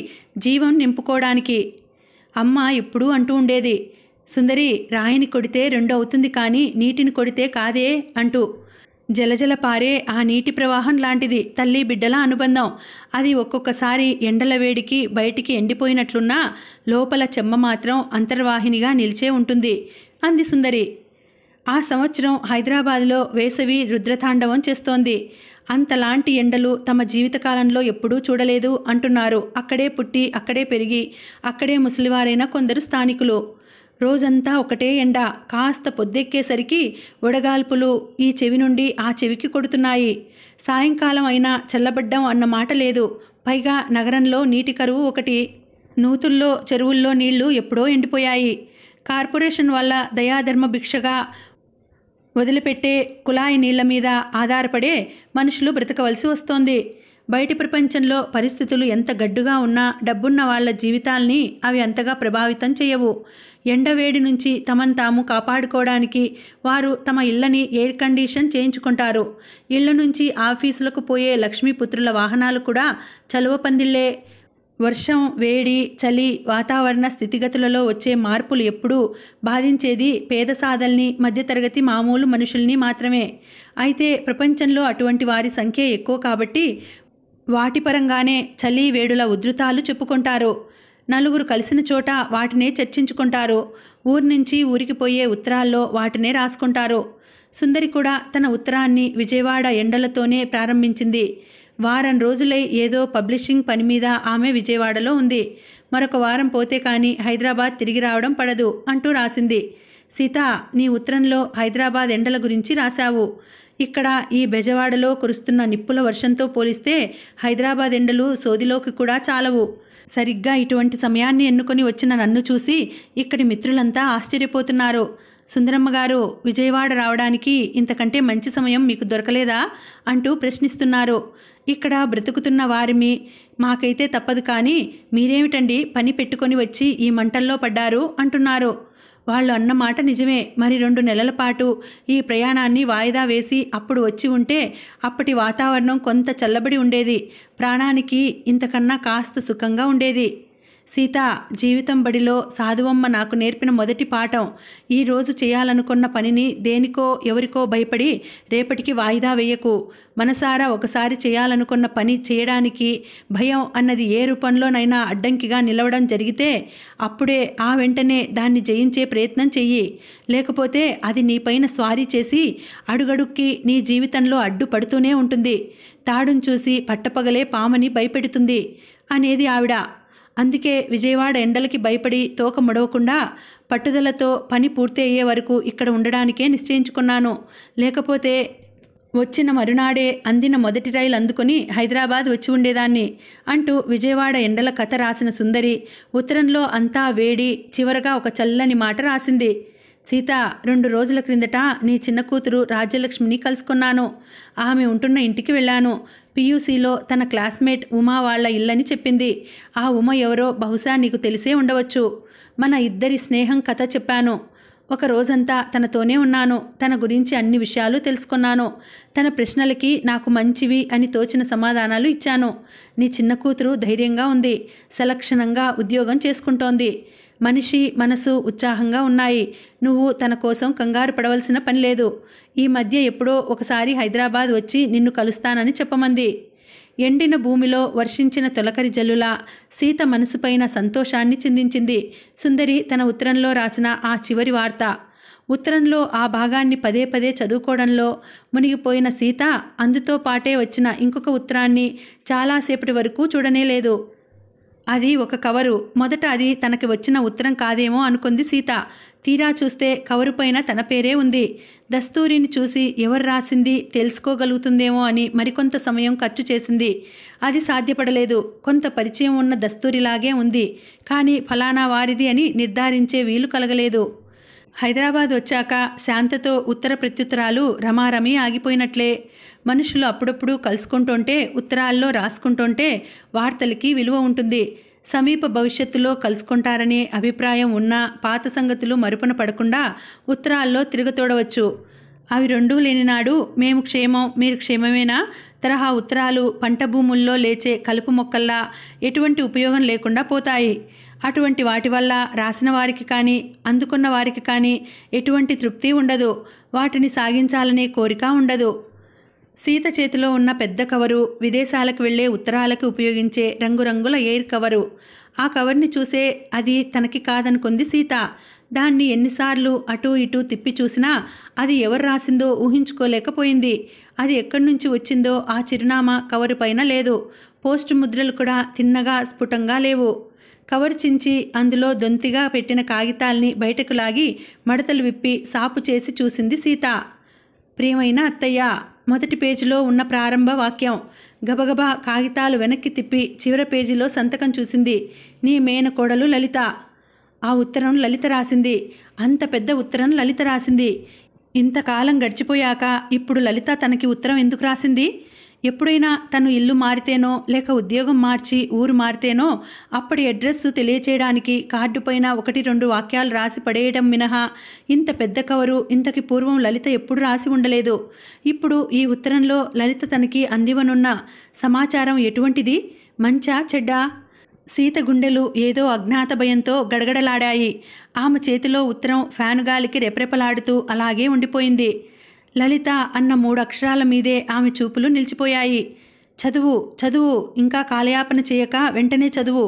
జీవం నింపుకోవడానికి. అమ్మ ఎప్పుడూ అంటూ ఉండేది, సుందరి, రాయిని కొడితే 2 అవుతుంది కానీ నీటిని కొడితే కాదే అంటూ. జలజల పారే ఆ నీటి ప్రవాహం లాంటిది తల్లి బిడ్డల అనుబంధం. అది ఒక్కొక్కసారి ఎండల వేడికి బయటికి ఎండిపోయినట్లున్నా లోపల చెమ్మ మాత్రం అంతర్వాహినిగా నిలిచే ఉంటుంది అంది సుందరి. ఆ సంవత్సరం హైదరాబాద్లో వేసవి రుద్రతాండవం చేస్తోంది. అంతలాంటి ఎండలు తమ జీవితకాలంలో ఎప్పుడూ చూడలేదు అంటున్నారు అక్కడే పుట్టి అక్కడే పెరిగి అక్కడే ముసలివారైన కొందరు స్థానికులు. రోజంతా ఒకటే ఎండ. కాస్త పొద్దెక్కేసరికి వడగాల్పులు ఈ చెవి నుండి ఆ చెవికి కొడుతున్నాయి. సాయంకాలం అయినా చల్లబడ్డం అన్న మాట లేదు. పైగా నగరంలో నీటి కరువు ఒకటి. నూతుల్లో చెరువుల్లో నీళ్లు ఎప్పుడో ఎండిపోయాయి. కార్పొరేషన్ వల్ల దయాధర్మ భిక్షగా వదిలిపెట్టే కుళాయి నీళ్ల మీద ఆధారపడే మనుషులు బ్రతకవలసి వస్తోంది. బయటి ప్రపంచంలో పరిస్థితులు ఎంత గడ్డుగా ఉన్నా డబ్బున్న వాళ్ల జీవితాల్ని అవి అంతగా ప్రభావితం చేయవు. ఎండవేడి నుంచి తమను తాము కాపాడుకోవడానికి వారు తమ ఇళ్లని ఎయిర్ కండిషన్ చేయించుకుంటారు. ఇళ్ల నుంచి ఆఫీసులకు పోయే లక్ష్మీపుత్రుల వాహనాలు కూడా చలువ పందిళ్లే. వర్షం, వేడి, చలి, వాతావరణ స్థితిగతులలో వచ్చే మార్పులు ఎప్పుడూ బాధించేది పేద సాదల్ని, మధ్యతరగతి మామూలు మనుషుల్ని మాత్రమే. అయితే ప్రపంచంలో అటువంటి వారి సంఖ్య ఎక్కువ కాబట్టి వాటి పరంగానే చలి, వేడుల ఉధృతాలు చెప్పుకుంటారు. నలుగురు కలిసిన చోట వాటినే చర్చించుకుంటారు. ఊరి నుంచి ఊరికి పోయే ఉత్తరాల్లో వాటినే రాసుకుంటారు. సుందరి కూడా తన ఉత్తరాన్ని విజయవాడ ఎండలతోనే ప్రారంభించింది. వారం రోజులై ఏదో పబ్లిషింగ్ పని మీద ఆమె విజయవాడలో ఉంది. మరొక వారం పోతే కానీ హైదరాబాద్ తిరిగి రావడం పడదు అంటూ రాసింది. సీత, నీ ఉత్తరంలో హైదరాబాద్ ఎండల గురించి రాశావు. ఇక్కడ ఈ బెజవాడలో కురుస్తున్న నిప్పుల వర్షంతో పోలిస్తే హైదరాబాద్ ఎండలు సోదిలోకి కూడా చాలవు. సరిగ్గా ఇటువంటి సమయాన్ని ఎన్నుకొని వచ్చిన నన్ను చూసి ఇక్కడి మిత్రులంతా ఆశ్చర్యపోతున్నారు. సుందరమ్మ గారు, విజయవాడ రావడానికి ఇంతకంటే మంచి సమయం మీకు దొరకలేదా అంటూ ప్రశ్నిస్తున్నారు. ఇక్కడ బ్రతుకుతున్న వారిమి మాకైతే తప్పదు, కానీ మీరేమిటండి పని పెట్టుకొని వచ్చి ఈ మంటల్లో పడ్డారు అంటున్నారు. వాళ్ళు అన్న మాట నిజమే. మరి 2 నెలల పాటు ఈ ప్రయాణాన్ని వాయిదా వేసి అప్పుడు వచ్చి ఉంటే అప్పటి వాతావరణం కొంత చల్లబడి ఉండేది. ప్రాణానికి ఇంతకన్నా కాస్త సుఖంగా ఉండేది. సీత, జీవితం బడిలో సాధువమ్మ నాకు నేర్పిన మొదటి పాఠం, ఈరోజు చేయాలనుకున్న పనిని దేనికో ఎవరికో భయపడి రేపటికి వాయిదా వేయకు. మనసారా ఒకసారి చేయాలనుకున్న పని చేయడానికి భయం అన్నది ఏ రూపంలోనైనా అడ్డంకిగా నిలవడం జరిగితే అప్పుడే ఆ వెంటనే దాన్ని జయించే ప్రయత్నం చెయ్యి. లేకపోతే అది నీపైన స్వారీ చేసి అడుగడుక్కి నీ జీవితంలో అడ్డుపడుతూనే ఉంటుంది. తాడును చూసి పట్టపగలే పామని భయపెడుతుంది అనేది ఆవిడ. అందుకే విజయవాడ ఎండలకి భయపడి తోక ముడవకుండా పట్టుదలతో పని పూర్తి అయ్యే వరకు ఇక్కడ ఉండడానికే నిశ్చయించుకున్నాను. లేకపోతే వచ్చిన మరునాడే అందిన మొదటి రైలు అందుకొని హైదరాబాద్ వచ్చి ఉండేదాన్ని అంటూ విజయవాడ ఎండల కథ రాసిన సుందరి ఉత్తరంలో అంతా వేడి, చివరగా ఒక చల్లని మాట రాసింది. సీత, 2 రోజుల క్రిందట నీ చిన్న కూతురు రాజ్యలక్ష్మిని కలుసుకున్నాను. ఆమె ఉంటున్న ఇంటికి వెళ్ళాను. పీయూసీలో తన క్లాస్మేట్ ఉమా వాళ్ళ ఇల్లని చెప్పింది. ఆ ఉమ ఎవరో బహుశా నీకు తెలిసే ఉండవచ్చు. మన ఇద్దరి స్నేహం కథ చెప్పాను. ఒక రోజంతా తనతోనే ఉన్నాను. తన గురించి అన్ని విషయాలు తెలుసుకున్నాను. తన ప్రశ్నలకి నాకు మంచివి అని తోచిన సమాధానాలు ఇచ్చాను. నీ చిన్న కూతురు ధైర్యంగా ఉంది. సలక్షణంగా ఉద్యోగం చేసుకుంటోంది. మనిషి మనసు ఉత్సాహంగా ఉన్నాయి. నువ్వు తన కోసం కంగారు పడవలసిన పని లేదు. ఈ మధ్య ఎప్పుడో ఒకసారి హైదరాబాద్ వచ్చి నిన్ను కలుస్తానని చెప్పమంది. ఎండిన భూమిలో వర్షించిన తొలకరి జల్లులా సీత మనసుపైన సంతోషాన్ని చిందించింది సుందరి తన ఉత్తరంలో రాసిన ఆ చివరి వార్త. ఉత్తరంలో ఆ భాగాన్ని పదే పదే చదువుకోవడంలో మునిగిపోయిన సీత అందుతో పాటే వచ్చిన ఇంకొక ఉత్తరాన్ని చాలాసేపటి వరకు చూడనేలేదు. అది ఒక కవరు. మొదట అది తనకి వచ్చిన ఉత్తరం కాదేమో అనుకుంది సీత. తీరా చూస్తే కవరు పైన తన పేరే ఉంది. దస్తూరిని చూసి ఎవరు రాసింది తెలుసుకోగలుగుతుందేమో అని మరికొంత సమయం ఖర్చు చేసింది. అది సాధ్యపడలేదు. కొంత పరిచయం ఉన్న దస్తూరిలాగే ఉంది, కానీ ఫలానా వారిది అని నిర్ధారించే వీలు కలగలేదు. హైదరాబాద్ వచ్చాక శాంతతో ఉత్తర ప్రత్యుత్తరాలు రమారమి ఆగిపోయినట్లే. మనుషులు అప్పుడప్పుడు కలుసుకుంటుంటే, ఉత్తరాల్లో రాసుకుంటుంటే వార్తలకి విలువ ఉంటుంది. సమీప భవిష్యత్తులో కలుసుకుంటారనే అభిప్రాయం ఉన్నా పాత సంగతులు మరుపున పడకుండా ఉత్తరాల్లో తిరగతోడవచ్చు. అవి రెండూ లేని నాడు మేము క్షేమం, మీరు క్షేమమేనా తరహా ఉత్తరాలు పంట భూముల్లో లేచే కలుపు మొక్కల్లా ఎటువంటి ఉపయోగం లేకుండా పోతాయి. అటువంటి వాటి వల్ల రాసిన వారికి కానీ అందుకున్న వారికి కానీ ఎటువంటి తృప్తి ఉండదు. వాటిని సాగించాలనే కోరిక ఉండదు. సీత చేతిలో ఉన్న పెద్ద కవరు విదేశాలకు వెళ్లే ఉత్తరాలకు ఉపయోగించే రంగురంగుల ఎయిర్ కవరు. ఆ కవర్ని చూసే అది తనకి కాదనుకుంది సీత. దాన్ని ఎన్నిసార్లు అటూ ఇటూ తిప్పి చూసినా అది ఎవరు రాసిందో ఊహించుకోలేకపోయింది. అది ఎక్కడి నుంచి వచ్చిందో ఆ చిరునామా కవరు పైన లేదు. పోస్టు ముద్రలు కూడా తిన్నగా స్ఫుటంగా లేవు. కవర్ చించి అందులో దొంతిగా పెట్టిన కాగితాల్ని బయటకు లాగి మడతలు విప్పి సాపు చేసి చూసింది సీత. ప్రియమైన అత్తయ్య, మొదటి పేజీలో ఉన్న ప్రారంభ వాక్యం. గబగబా కాగితాలు వెనక్కి తిప్పి చివరి పేజీలో సంతకం చూసింది. నీ మేనకోడలు లలిత. ఆ ఉత్తరం లలిత రాసింది. అంత పెద్ద ఉత్తరం లలిత రాసింది. ఇంతకాలం గడిచిపోయాక ఇప్పుడు లలిత తనకి ఉత్తరం ఎందుకు రాసింది? ఎప్పుడైనా తను ఇల్లు మారితేనో లేక ఉద్యోగం మార్చి ఊరు మారితేనో అప్పటి అడ్రస్సు తెలియచేయడానికి కార్డు పైన 1-2 వాక్యాలు రాసి పడేయడం మినహా ఇంత పెద్ద కవరు ఇంతకి పూర్వం లలిత ఎప్పుడు రాసి ఉండలేదు. ఇప్పుడు ఈ ఉత్తరంలో లలిత తనకి అందివనున్న సమాచారం ఎటువంటిది? మంచా చెడ్డా? సీత గుండెలు ఏదో అజ్ఞాత భయంతో గడగడలాడాయి. ఆమె చేతిలో ఉత్తరం ఫ్యాను గాలికి రెపరెపలాడుతూ అలాగే ఉండిపోయింది. లలిత అన్న 3 అక్షరాల మీదే ఆమె చూపులు నిలిచిపోయాయి. చదువు, చదువు, ఇంకా కాలయాపన చేయక వెంటనే చదువు.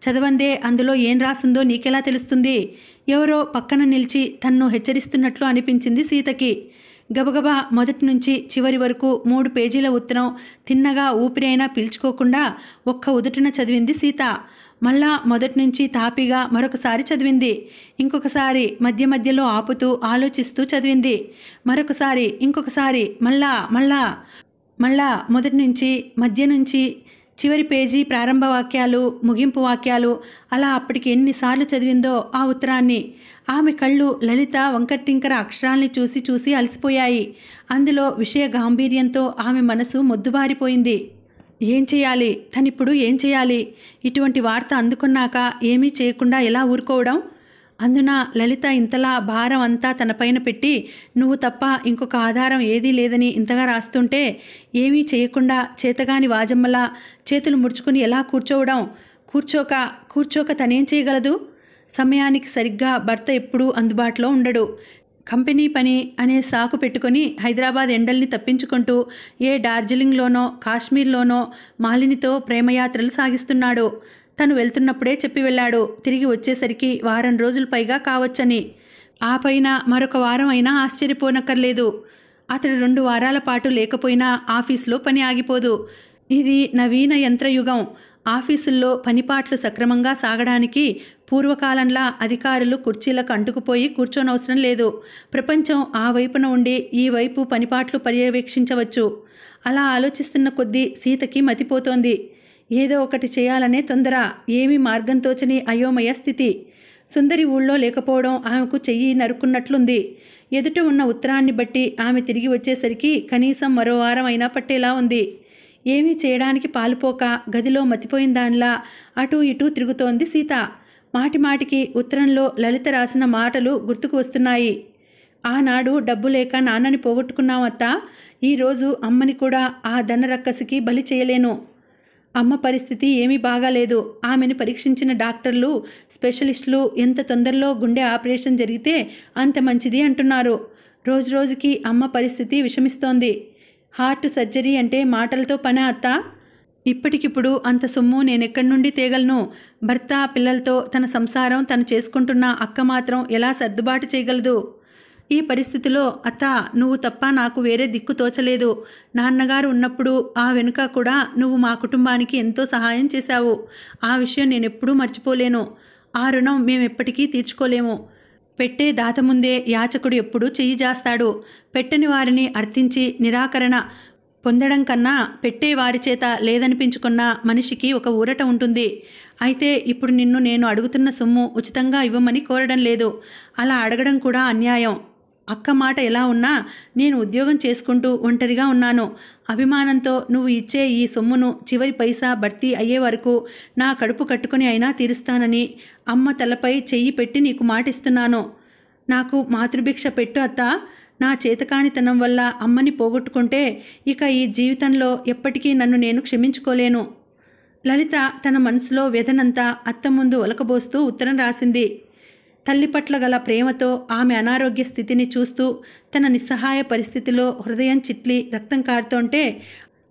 చదవందే అందులో ఏం రాసిందో నీకెలా తెలుస్తుంది? ఎవరో పక్కన నిలిచి తన్ను హెచ్చరిస్తున్నట్లు అనిపించింది సీతకి. గబగబా మొదటి నుంచి చివరి వరకు 3 పేజీల ఉత్తరం తిన్నగా ఊపిరైనా పీల్చుకోకుండా ఒక్క ఉదుటిన చదివింది సీత. మళ్ళా మొదటి నుంచి తాపిగా మరొకసారి చదివింది. ఇంకొకసారి మధ్య మధ్యలో ఆపుతూ ఆలోచిస్తూ చదివింది. మరొకసారి, ఇంకొకసారి, మళ్ళా మొదటి నుంచి, మధ్య నుంచి, చివరి పేజీ ప్రారంభ వాక్యాలు, ముగింపు వాక్యాలు, అలా అప్పటికి ఎన్నిసార్లు చదివిందో ఆ ఉత్తరాన్ని. ఆమె కళ్ళు లలిత వంకట్టింకర అక్షరాల్ని చూసి చూసి అలసిపోయాయి. అందులో విషయ గాంభీర్యంతో ఆమె మనసు మొద్దుబారిపోయింది. ఏం చేయాలి? తనిప్పుడు ఏం చేయాలి? ఇటువంటి వార్త అందుకున్నాక ఏమీ చేయకుండా ఎలా ఊరుకోవడం? అందున లలిత ఇంతలా భారం అంతా తనపైన పెట్టి నువ్వు తప్ప ఇంకొక ఆధారం ఏదీ లేదని ఇంతగా రాస్తుంటే ఏమీ చేయకుండా చేతగాని వాజమ్మలా చేతులు ముడుచుకుని ఎలా కూర్చోవడం? కూర్చోక తనేం చేయగలదు? సమయానికి సరిగ్గా భర్త ఎప్పుడూ అందుబాటులో ఉండడు. కంపెనీ పని అనే సాకు పెట్టుకొని హైదరాబాద్ ఎండల్ని తప్పించుకుంటూ ఏ డార్జిలింగ్లోనో కాశ్మీర్లోనో మాలినితో ప్రేమయాత్రలు సాగిస్తున్నాడు. తను వెళ్తున్నప్పుడే చెప్పి వెళ్ళాడు తిరిగి వచ్చేసరికి 1 వారం రోజులు పైగా కావచ్చని. ఆ పైన మరొక వారం అయినా ఆశ్చర్యపోనక్కర్లేదు. అతడు 2 వారాల పాటు లేకపోయినా ఆఫీస్లో పని ఆగిపోదు. ఇది నవీన యంత్రయుగం. ఆఫీసుల్లో పనిపాట్లు సక్రమంగా సాగడానికి పూర్వకాలంలా అధికారులు కుర్చీలకు అంటుకుపోయి కూర్చోనవసరం లేదు. ప్రపంచం ఆ వైపున ఉండి ఈ వైపు పనిపాట్లు పర్యవేక్షించవచ్చు. అలా ఆలోచిస్తున్న కొద్దీ సీతకి మతిపోతోంది. ఏదో ఒకటి చేయాలనే తొందర, ఏమీ మార్గం తోచని అయోమయ స్థితి. సుందరి ఊళ్ళో లేకపోవడం ఆమెకు చెయ్యి నరుక్కున్నట్లుంది. ఎదుట ఉన్న ఉత్తరాన్ని బట్టి ఆమె తిరిగి వచ్చేసరికి కనీసం మరో వారం అయినా పట్టేలా ఉంది. ఏమీ చేయడానికి పాలుపోక గదిలో మతిపోయిన దానిలా అటూ ఇటూ తిరుగుతోంది సీత. మాటిమాటికి ఉత్తరంలో లలిత రాసిన మాటలు గుర్తుకు వస్తున్నాయి. ఆనాడు డబ్బు లేక నాన్నని పోగొట్టుకున్నామత్తా, ఈరోజు అమ్మని కూడా ఆ ధనరక్కసికి బలి చేయలేను. అమ్మ పరిస్థితి ఏమీ బాగాలేదు. ఆమెను పరీక్షించిన డాక్టర్లు, స్పెషలిస్టులు ఎంత తొందరలో గుండె ఆపరేషన్ జరిగితే అంత మంచిది అంటున్నారు. రోజురోజుకి అమ్మ పరిస్థితి విషమిస్తోంది. హార్ట్ సర్జరీ అంటే మాటలతో పనా అత్తా? ఇప్పటికిప్పుడు అంత సొమ్ము నేనెక్కడి నుండి తేగలను? భర్త పిల్లలతో తన సంసారం తను చేసుకుంటున్న అక్క మాత్రం ఎలా సర్దుబాటు చేయగలదు? ఈ పరిస్థితిలో అత్త, నువ్వు తప్ప నాకు వేరే దిక్కు తోచలేదు. నాన్నగారు ఉన్నప్పుడు ఆ వెనుక కూడా నువ్వు మా కుటుంబానికి ఎంతో సహాయం చేశావు. ఆ విషయం నేనెప్పుడూ మర్చిపోలేను. ఆ రుణం మేమెప్పటికీ తీర్చుకోలేము. పెట్టే దాత ముందే యాచకుడు ఎప్పుడూ చెయ్యి జాస్తాడు. పెట్టని వారిని అర్థించి నిరాకరణ పొందడం కన్నా పెట్టే వారి చేత లేదనిపించుకున్న మనిషికి ఒక ఊరట ఉంటుంది. అయితే ఇప్పుడు నిన్ను నేను అడుగుతున్న సొమ్ము ఉచితంగా ఇవ్వమని కోరడం లేదు. అలా అడగడం కూడా అన్యాయం. అక్క మాట ఎలా ఉన్నా నేను ఉద్యోగం చేసుకుంటూ ఒంటరిగా ఉన్నాను. అభిమానంతో నువ్వు ఇచ్చే ఈ సొమ్మును చివరి పైసా భర్తీ అయ్యే వరకు నా కడుపు కట్టుకుని అయినా తీరుస్తానని అమ్మ తలపై చెయ్యి పెట్టి నీకు మాటిస్తున్నాను. నాకు మాతృభిక్ష పెట్టు అత్తా. నా చేతకానితనం వల్ల అమ్మని పోగొట్టుకుంటే ఇక ఈ జీవితంలో ఎప్పటికీ నన్ను నేను క్షమించుకోలేను. లలిత తన మనసులో వ్యధనంతా అత్త ముందు ఒలకబోస్తూ ఉత్తరం రాసింది. తల్లి పట్ల గల ప్రేమతో ఆమె అనారోగ్య స్థితిని చూస్తూ తన నిస్సహాయ పరిస్థితిలో హృదయం చిట్లి రక్తం కారుతోంటే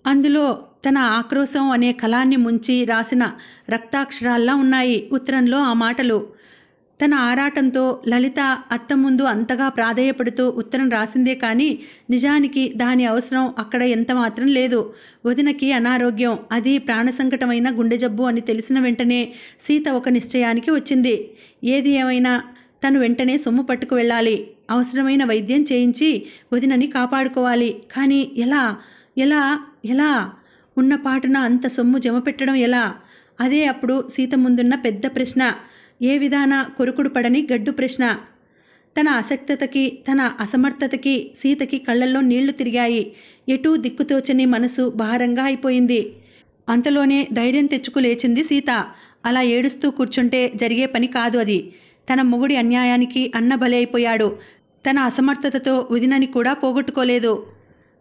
అందులో తన ఆక్రోశం అనే కళాన్ని ముంచి రాసిన రక్తాక్షరాల్లా ఉన్నాయి ఉత్తరంలో ఆ మాటలు. తన ఆరాటంతో లలిత అత్త ముందు అంతగా ప్రాధేయపడుతూ ఉత్తరం రాసిందే కానీ నిజానికి దాని అవసరం అక్కడ ఎంత మాత్రం లేదు. వదినకి అనారోగ్యం, అది ప్రాణసంకటమైన గుండె జబ్బు అని తెలిసిన వెంటనే సీత ఒక నిశ్చయానికి వచ్చింది. ఏది ఏమైనా తను వెంటనే సొమ్ము పట్టుకు వెళ్ళాలి. అవసరమైన వైద్యం చేయించి వదినని కాపాడుకోవాలి. కానీ ఎలా ఎలా ఎలా ఉన్న పాటున అంత సొమ్ము జమ పెట్టడం ఎలా? అదే అప్పుడు సీత ముందున్న పెద్ద ప్రశ్న. ఏ విధాన కొరుకుడు పడని గడ్డు ప్రశ్న. తన అసక్తతకి, తన అసమర్థతకి సీతకి కళ్ళల్లో నీళ్లు తిరిగాయి. ఎటూ దిక్కుతోచని మనసు భారంగా అయిపోయింది. అంతలోనే ధైర్యం తెచ్చుకు లేచింది సీత. అలా ఏడుస్తూ కూర్చుంటే జరిగే పని కాదు అది. తన మొగుడి అన్యాయానికి అన్న బలి అయిపోయాడు. తన అసమర్థతతో వదినని కూడా పోగొట్టుకోలేదు.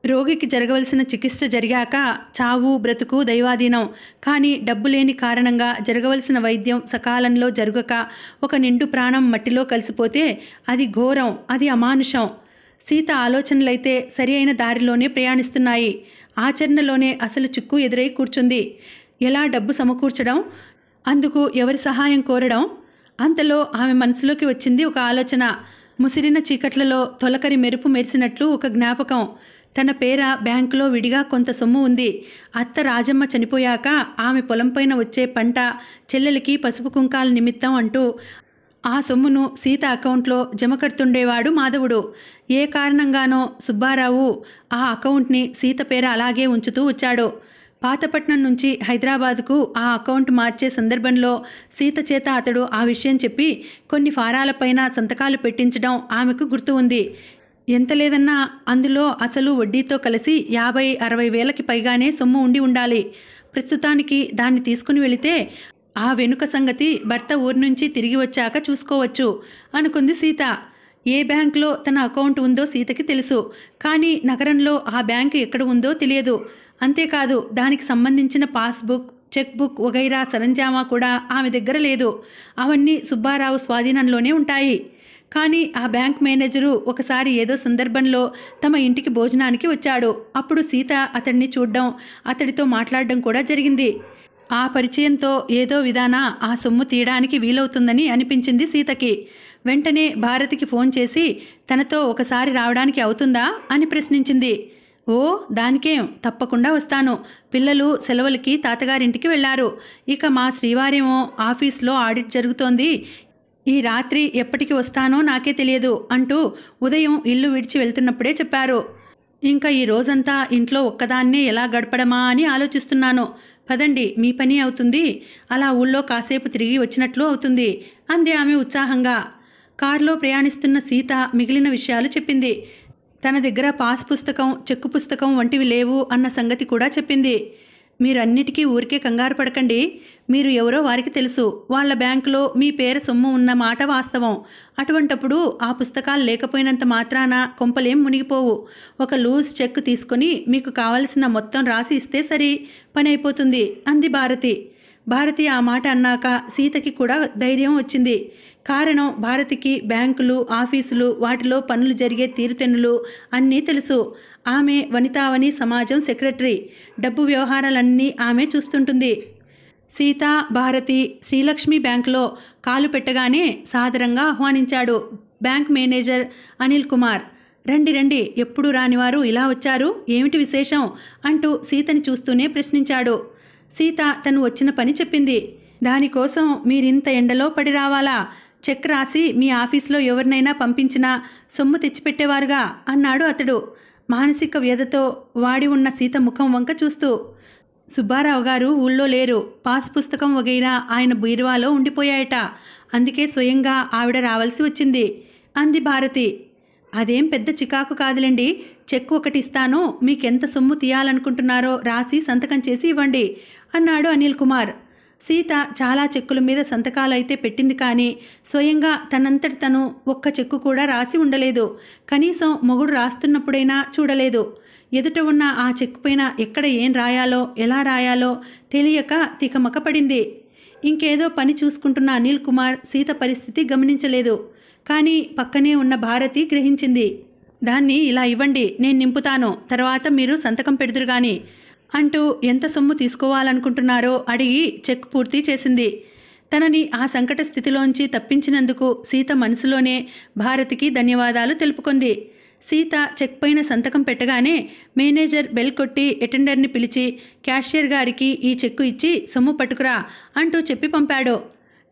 రోగికి జరగవలసిన చికిత్స జరిగాక చావు బ్రతుకు దైవాధీనం. కానీ డబ్బు లేని కారణంగా జరగవలసిన వైద్యం సకాలంలో జరగక ఒక నిండు ప్రాణం మట్టిలో కలిసిపోతే అది ఘోరం, అది అమానుషం. సీత ఆలోచనలైతే సరి అయిన దారిలోనే ప్రయాణిస్తున్నాయి. ఆచరణలోనే అసలు చిక్కు ఎదురై కూర్చుంది. ఎలా డబ్బు సమకూర్చడం, అందుకు ఎవరి సహాయం కోరడం? అంతలో ఆమె మనసులోకి వచ్చింది ఒక ఆలోచన. ముసిరిన చీకట్లలో తొలకరి మెరుపు మెరిసినట్లు ఒక జ్ఞాపకం. తన పేర బ్యాంకులో విడిగా కొంత సొమ్ము ఉంది. అత్త రాజమ్మ చనిపోయాక ఆమె పొలంపైన వచ్చే పంట, చెల్లెలికి పసుపు కుంకాల నిమిత్తం అంటూ ఆ సొమ్మును సీత అకౌంట్లో జమ కడుతుండేవాడు మాధవుడు. ఏ కారణంగానో సుబ్బారావు ఆ అకౌంట్ని సీత పేర అలాగే ఉంచుతూ వచ్చాడు. పాతపట్నం నుంచి హైదరాబాదుకు ఆ అకౌంట్ మార్చే సందర్భంలో సీత చేత అతడు ఆ విషయం చెప్పి కొన్ని ఫారాలపైన సంతకాలు పెట్టించడం ఆమెకు గుర్తు ఉంది. ఎంత లేదన్నా అందులో అసలు వడ్డీతో కలిసి 50-60 వేలకి పైగానే సొమ్ము ఉండి ఉండాలి. ప్రస్తుతానికి దాన్ని తీసుకుని వెళితే ఆ వెనుక సంగతి భర్త ఊరి నుంచి తిరిగి వచ్చాక చూసుకోవచ్చు అనుకుంది సీత. ఏ బ్యాంకులో తన అకౌంట్ ఉందో సీతకి తెలుసు. కానీ నగరంలో ఆ బ్యాంకు ఎక్కడ ఉందో తెలియదు. అంతేకాదు దానికి సంబంధించిన పాస్బుక్, చెక్ బుక్ వగైరా సరంజామా కూడా ఆమె దగ్గర లేదు. అవన్నీ సుబ్బారావు స్వాధీనంలోనే ఉంటాయి. కానీ ఆ బ్యాంక్ మేనేజరు ఒకసారి ఏదో సందర్భంలో తమ ఇంటికి భోజనానికి వచ్చాడు. అప్పుడు సీత అతడిని చూడడం, అతడితో మాట్లాడడం కూడా జరిగింది. ఆ పరిచయంతో ఏదో విధాన ఆ సొమ్ము తీయడానికి వీలవుతుందని అనిపించింది సీతకి. వెంటనే భారతికి ఫోన్ చేసి తనతో ఒకసారి రావడానికి అవుతుందా అని ప్రశ్నించింది. ఓ దానికేం, తప్పకుండా వస్తాను. పిల్లలు సెలవులకి తాతగారింటికి వెళ్ళారు. ఇక మా శ్రీవారేమో ఆఫీస్లో ఆడిట్ జరుగుతోంది. ఈ రాత్రి ఎప్పటికి వస్తానో నాకే తెలియదు అంటూ ఉదయం ఇల్లు విడిచి వెళ్తున్నప్పుడే చెప్పారు. ఇంకా ఈ రోజంతా ఇంట్లో ఒక్కదాన్నే ఎలా గడపడమా అని ఆలోచిస్తున్నాను. పదండి, మీ పని అవుతుంది, అలా ఊళ్ళో కాసేపు తిరిగి వచ్చినట్లు అవుతుంది అంది ఆమె ఉత్సాహంగా. కారులో ప్రయాణిస్తున్న సీత మిగిలిన విషయాలు చెప్పింది. తన దగ్గర పాస్ పుస్తకం, చెక్కు పుస్తకం వంటివి లేవు అన్న సంగతి కూడా చెప్పింది. మీరన్నిటికీ ఊరికే కంగారు పడకండి. మీరు ఎవరో వారికి తెలుసు. వాళ్ళ బ్యాంకులో మీ పేరు సొమ్ము ఉన్న మాట వాస్తవం. అటువంటప్పుడు ఆ పుస్తకాలు లేకపోయినంత మాత్రాన కొంపలేం మునిగిపోవు. ఒక లూజ్ చెక్ తీసుకొని మీకు కావలసిన మొత్తం రాసి ఇస్తే సరి, పని అయిపోతుంది అంది భారతి. భారతి ఆ మాట అన్నాక సీతకి కూడా ధైర్యం వచ్చింది. కారణం, భారతికి బ్యాంకులు, ఆఫీసులు, వాటిలో పనులు జరిగే తీరుతెన్నులు అన్నీ తెలుసు. ఆమె వనితావని సమాజం సెక్రటరీ. డబ్బు వ్యవహారాలన్నీ ఆమె చూస్తుంటుంది. సీత, భారతి శ్రీలక్ష్మి బ్యాంకులో కాలు పెట్టగానే సాదరంగా ఆహ్వానించాడు బ్యాంక్ మేనేజర్ అనిల్ కుమార్. రండి రండి, ఎప్పుడు రానివారు ఇలా వచ్చారు, ఏమిటి విశేషం అంటూ సీతని చూస్తూనే ప్రశ్నించాడు. సీత తను వచ్చిన పని చెప్పింది. దానికోసం మీరింత ఎండలో పడి రావాలా? చెక్ రాసి మీ ఆఫీసులో ఎవరినైనా పంపించినా సొమ్ము తెచ్చిపెట్టేవారుగా అన్నాడు అతడు మానసిక వ్యధతో వాడి ఉన్న సీత ముఖం వంక చూస్తూ. సుబ్బారావు గారు ఊళ్ళో లేరు. పాస్ పుస్తకం వగైరా ఆయన బీరువాలో ఉండిపోయాయట. అందుకే స్వయంగా ఆవిడ రావాల్సి వచ్చింది అంది భారతి. అదేం పెద్ద చికాకు కాదులేండి. చెక్కు ఒకటి ఇస్తాను, మీకెంత సొమ్ము తీయాలనుకుంటున్నారో రాసి సంతకం చేసి ఇవ్వండి అన్నాడు అనిల్ కుమార్. సీత చాలా చెక్కుల మీద సంతకాలైతే పెట్టింది, కానీ స్వయంగా తనంతటి తను ఒక్క చెక్కు కూడా రాసి ఉండలేదు. కనీసం మొగుడు రాస్తున్నప్పుడైనా చూడలేదు. ఎదుట ఉన్న ఆ చెక్కు పైన ఎక్కడ ఏం రాయాలో, ఎలా రాయాలో తెలియక తికమక పడింది. ఇంకేదో పని చూసుకుంటున్న అనిల్ కుమార్ సీత పరిస్థితి గమనించలేదు. కానీ పక్కనే ఉన్న భారతి గ్రహించింది. దాన్ని ఇలా ఇవ్వండి, నేను నింపుతాను, తర్వాత మీరు సంతకం పెడుదురు గాని అంటూ ఎంత సొమ్ము తీసుకోవాలనుకుంటున్నారో అడిగి చెక్ పూర్తి చేసింది. తనని ఆ సంకట స్థితిలోంచి తప్పించినందుకు సీత మనసులోనే భారతికి ధన్యవాదాలు తెలుపుకుంది. సీత చెక్ పైన సంతకం పెట్టగానే మేనేజర్ బెల్ కొట్టి అటెండర్ని పిలిచి క్యాషియర్ గారికి ఈ చెక్కు ఇచ్చి సొమ్ము పట్టుకురా అంటూ చెప్పి పంపాడు.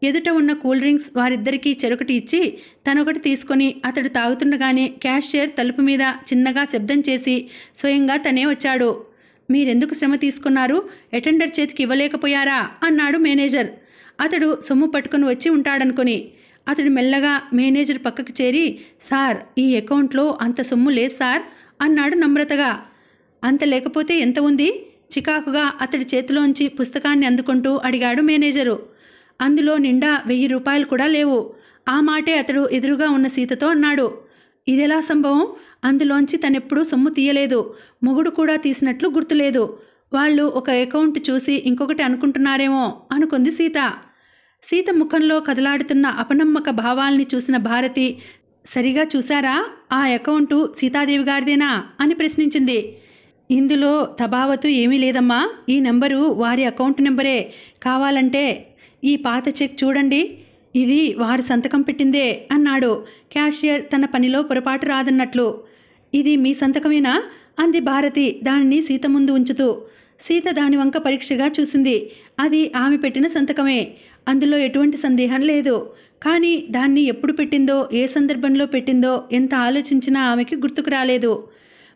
ఎదుట ఉన్న కూల్ డ్రింక్స్ వారిద్దరికీ చెరొకటి ఇచ్చి తనొకటి తీసుకొని అతడు తాగుతుండగానే క్యాషియర్ తలుపు మీద చిన్నగా శబ్దం చేసి స్వయంగా తనే వచ్చాడు. మీరెందుకు శ్రమ తీసుకున్నారు? అటెండర్ చేతికి ఇవ్వలేకపోయారా అన్నాడు మేనేజర్. అతడు సొమ్ము పట్టుకుని వచ్చి ఉంటాడనుకొని. అతడు మెల్లగా మేనేజర్ పక్కకు చేరి, సార్, ఈ అకౌంట్లో అంత సొమ్ము లేదు సార్ అన్నాడు నమ్రతగా. అంత లేకపోతే ఎంత ఉంది? చికాకుగా అతడి చేతిలోంచి పుస్తకాన్ని అందుకుంటూ అడిగాడు మేనేజరు. అందులో నిండా 1000 రూపాయలు కూడా లేవు. ఆ మాటే అతడు ఎదురుగా ఉన్న సీతతో అన్నాడు. ఇదెలా సంభవం? అందులోంచి తనెప్పుడూ సొమ్ము తీయలేదు. మొగుడు కూడా తీసినట్లు గుర్తులేదు. వాళ్ళు ఒక అకౌంట్ చూసి ఇంకొకటి అనుకుంటున్నారేమో అనుకుంది సీత. సీత ముఖంలో కదలాడుతున్న అపనమ్మక భావాల్ని చూసిన భారతి, సరిగా చూశారా? ఆ అకౌంటు సీతాదేవి గారిదేనా అని ప్రశ్నించింది. ఇందులో తబావతు ఏమీ లేదమ్మా. ఈ నెంబరు వారి అకౌంట్ నెంబరే. కావాలంటే ఈ పాత చెక్ చూడండి, ఇది వారి సంతకం పెట్టిందే అన్నాడు క్యాషియర్ తన పనిలో పొరపాటు రాదన్నట్లు. ఇది మీ సంతకమేనా అంది భారతి దానిని సీత ముందు ఉంచుతూ. సీత దాని వంక పరీక్షగా చూసింది. అది ఆమె పెట్టిన సంతకమే, అందులో ఎటువంటి సందేహం లేదు. కానీ దాన్ని ఎప్పుడు పెట్టిందో, ఏ సందర్భంలో పెట్టిందో ఎంత ఆలోచించినా ఆమెకి గుర్తుకు రాలేదు.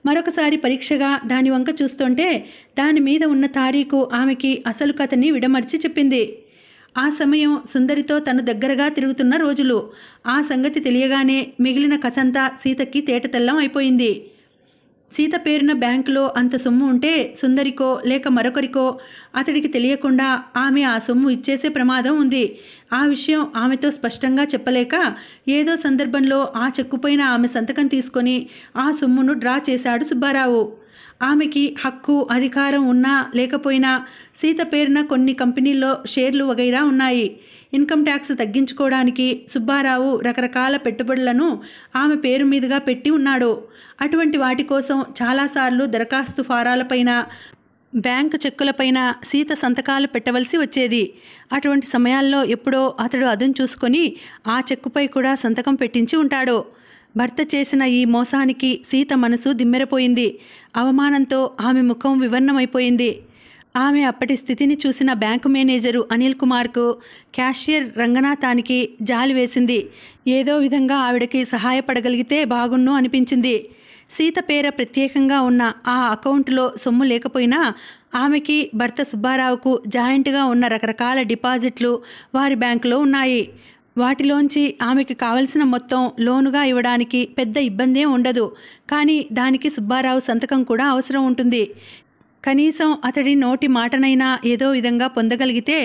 మరొకసారి పరీక్షగా దాని వంక చూస్తుంటే దాని మీద ఉన్న తారీఖు ఆమెకి అసలు కథని విడమర్చి చెప్పింది. ఆ సమయం సుందరితో తను దగ్గరగా తిరుగుతున్న రోజులు. ఆ సంగతి తెలియగానే మిగిలిన కథంతా సీతకి తేటతెల్లం అయిపోయింది. సీత పేరున బ్యాంకులో అంత సొమ్ము ఉంటే సుందరికో లేక మరొకరికో అతడికి తెలియకుండా ఆమె ఆ సొమ్ము ఇచ్చేసే ప్రమాదం ఉంది. ఆ విషయం ఆమెతో స్పష్టంగా చెప్పలేక ఏదో సందర్భంలో ఆ చెక్కుపైన ఆమె సంతకం తీసుకొని ఆ సొమ్మును డ్రా చేశాడు సుబ్బారావు. ఆమెకి హక్కు, అధికారం ఉన్నా లేకపోయినా సీత పేరున కొన్ని కంపెనీల్లో షేర్లు వగైరా ఉన్నాయి. ఇన్కమ్ ట్యాక్స్ తగ్గించుకోవడానికి సుబ్బారావు రకరకాల పెట్టుబడులను ఆమె పేరు మీదుగా పెట్టి ఉన్నాడు. అటువంటి వాటి కోసం చాలాసార్లు దరఖాస్తు ఫారాలపైన, బ్యాంకు చెక్కులపైన సీత సంతకాలు పెట్టవలసి వచ్చేది. అటువంటి సమయాల్లో ఎప్పుడో అతడు అదును చూసుకొని ఆ చెక్కుపై కూడా సంతకం పెట్టించి ఉంటాడు. భర్త చేసిన ఈ మోసానికి సీత మనసు దిమ్మెరపోయింది. అవమానంతో ఆమె ముఖం వివర్ణమైపోయింది. ఆమె అప్పటి స్థితిని చూసిన బ్యాంకు మేనేజరు అనిల్ కుమార్కు, క్యాషియర్ రంగనాథానికి జాలి వేసింది. ఏదో విధంగా ఆవిడకి సహాయపడగలిగితే బాగున్ను అనిపించింది. సీత పేర ప్రత్యేకంగా ఉన్న ఆ అకౌంటులో సొమ్ము లేకపోయినా ఆమెకి, భర్త సుబ్బారావుకు జాయింట్గా ఉన్న రకరకాల డిపాజిట్లు వారి బ్యాంకులో ఉన్నాయి. వాటిలోంచి ఆమెకి కావలసిన మొత్తం లోనుగా ఇవ్వడానికి పెద్ద ఇబ్బందేం ఉండదు. కానీ దానికి సుబ్బారావు సంతకం కూడా అవసరం ఉంటుంది. కనీసం అతడి నోటి మాటనైనా ఏదో విధంగా పొందగలిగితే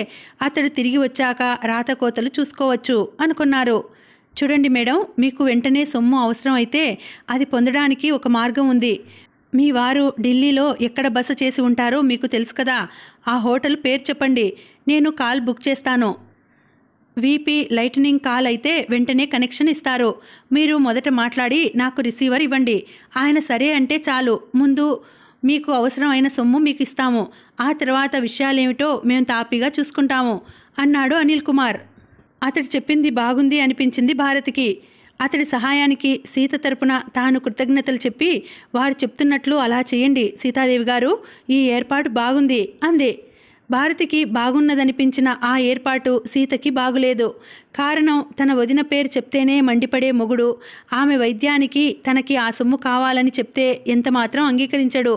అతడు తిరిగి వచ్చాక రాతకోతలు చూసుకోవచ్చు అనుకున్నారు. చూడండి మేడం, మీకు వెంటనే సొమ్ము అవసరం అయితే అది పొందడానికి ఒక మార్గం ఉంది. మీ వారు ఢిల్లీలో ఎక్కడ బస చేసి ఉంటారో మీకు తెలుసు కదా. ఆ హోటల్ పేరు చెప్పండి, నేను కాల్ బుక్ చేస్తాను. వీపీ లైటనింగ్ కాల్ అయితే వెంటనే కనెక్షన్ ఇస్తారు. మీరు మొదట మాట్లాడి నాకు రిసీవర్ ఇవ్వండి. ఆయన సరే అంటే చాలు, ముందు మీకు అవసరమైన సొమ్ము మీకు ఇస్తాము. ఆ తర్వాత విషయాలేమిటో మేము తాపీగా చూసుకుంటాము అన్నాడు అనిల్ కుమార్. అతడు చెప్పింది బాగుంది అనిపించింది భారతికి. అతడి సహాయానికి సీత తరపున తాను కృతజ్ఞతలు చెప్పి, వారు చెప్తున్నట్లు అలా చేయండి సీతాదేవి గారు, ఈ ఏర్పాటు బాగుంది అంది. భారతికి బాగున్నదనిపించిన ఆ ఏర్పాటు సీతకి బాగులేదు. కారణం, తన వదిన పేరు చెప్తేనే మండిపడే మొగుడు ఆమె వైద్యానికి తనకి ఆ సొమ్ము కావాలని చెప్తే ఎంతమాత్రం అంగీకరించడు.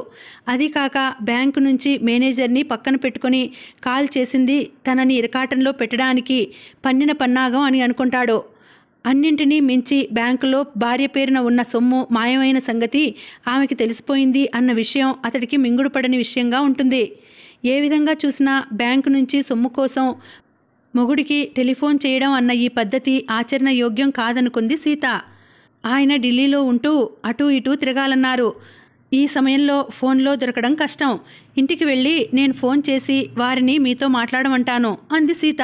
అది కాక బ్యాంకు నుంచి మేనేజర్ని పక్కన పెట్టుకొని కాల్ చేసింది తనని ఇరకాటంలో పెట్టడానికి పన్నిన పన్నాగం అని అనుకుంటాడు. అన్నింటినీ మించి బ్యాంకులో భార్య పేరున ఉన్న సొమ్ము మాయమైన సంగతి ఆమెకి తెలిసిపోయింది అన్న విషయం అతడికి మింగుడుపడని విషయంగా ఉంటుంది. ఏ విధంగా చూసినా బ్యాంకు నుంచి సొమ్ము కోసం మొగుడికి టెలిఫోన్ చేయడం అన్న ఈ పద్ధతి ఆచరణ యోగ్యం కాదనుకుంది సీత. ఆయన ఢిల్లీలో ఉంటూ అటూ ఇటూ తిరగాలన్నారు. ఈ సమయంలో ఫోన్లో దొరకడం కష్టం. ఇంటికి వెళ్ళి నేను ఫోన్ చేసి వారిని మీతో మాట్లాడమంటాను అంది సీత.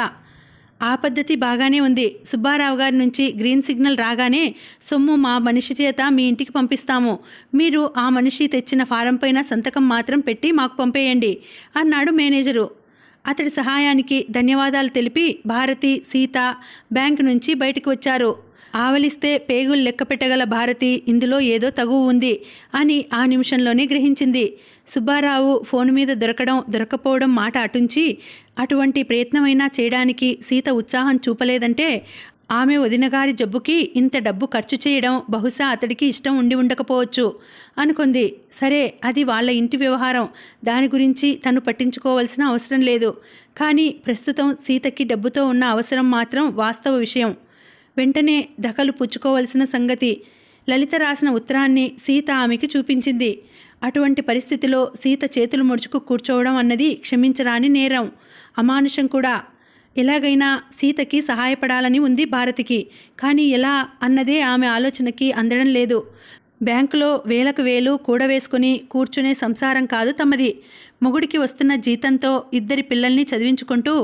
ఆ పద్ధతి బాగానే ఉంది. సుబ్బారావు గారి నుంచి గ్రీన్ సిగ్నల్ రాగానే సొమ్ము మా మనిషి చేత మీ ఇంటికి పంపిస్తాము. మీరు ఆ మనిషి తెచ్చిన ఫారం పైన సంతకం మాత్రం పెట్టి మాకు పంపేయండి అన్నాడు మేనేజరు. అతడి సహాయానికి ధన్యవాదాలు తెలిపి భారతి, సీత బ్యాంకు నుంచి బయటకు వచ్చారు. ఆవలిస్తే పేగులు లెక్క పెట్టగల భారతి ఇందులో ఏదో తగువ ఉంది అని ఆ నిమిషంలోనే గ్రహించింది. సుబ్బారావు ఫోను మీద దొరకపోవడం మాట అటుంచి అటువంటి ప్రయత్నమైనా చేయడానికి సీత ఉత్సాహం చూపలేదంటే ఆమె వదినగారి జబ్బుకి ఇంత డబ్బు ఖర్చు చేయడం బహుశా అతడికి ఇష్టం ఉండి ఉండకపోవచ్చు అనుకుంది. సరే, అది వాళ్ళ ఇంటి వ్యవహారం, దాని గురించి తను పట్టించుకోవాల్సిన అవసరం లేదు. కానీ ప్రస్తుతం సీతకి డబ్బుతో ఉన్న అవసరం మాత్రం వాస్తవ విషయం. వెంటనే దఖలు పుచ్చుకోవలసిన సంగతి. లలిత రాసిన ఉత్తరాన్ని సీత ఆమెకి చూపించింది. అటువంటి పరిస్థితిలో సీత చేతులు ముడుచుకు కూర్చోవడం అన్నది క్షమించరాని నేరం, అమానుషం కూడా. ఎలాగైనా సీతకి సహాయపడాలని ఉంది భారతికి. కానీ ఎలా అన్నదే ఆమె ఆలోచనకి అందడం లేదు. బ్యాంకులో వేలకు వేలు కూడవేసుకుని కూర్చునే సంసారం కాదు తమది. మొగుడికి వస్తున్న జీతంతో 2 పిల్లల్ని చదివించుకుంటూ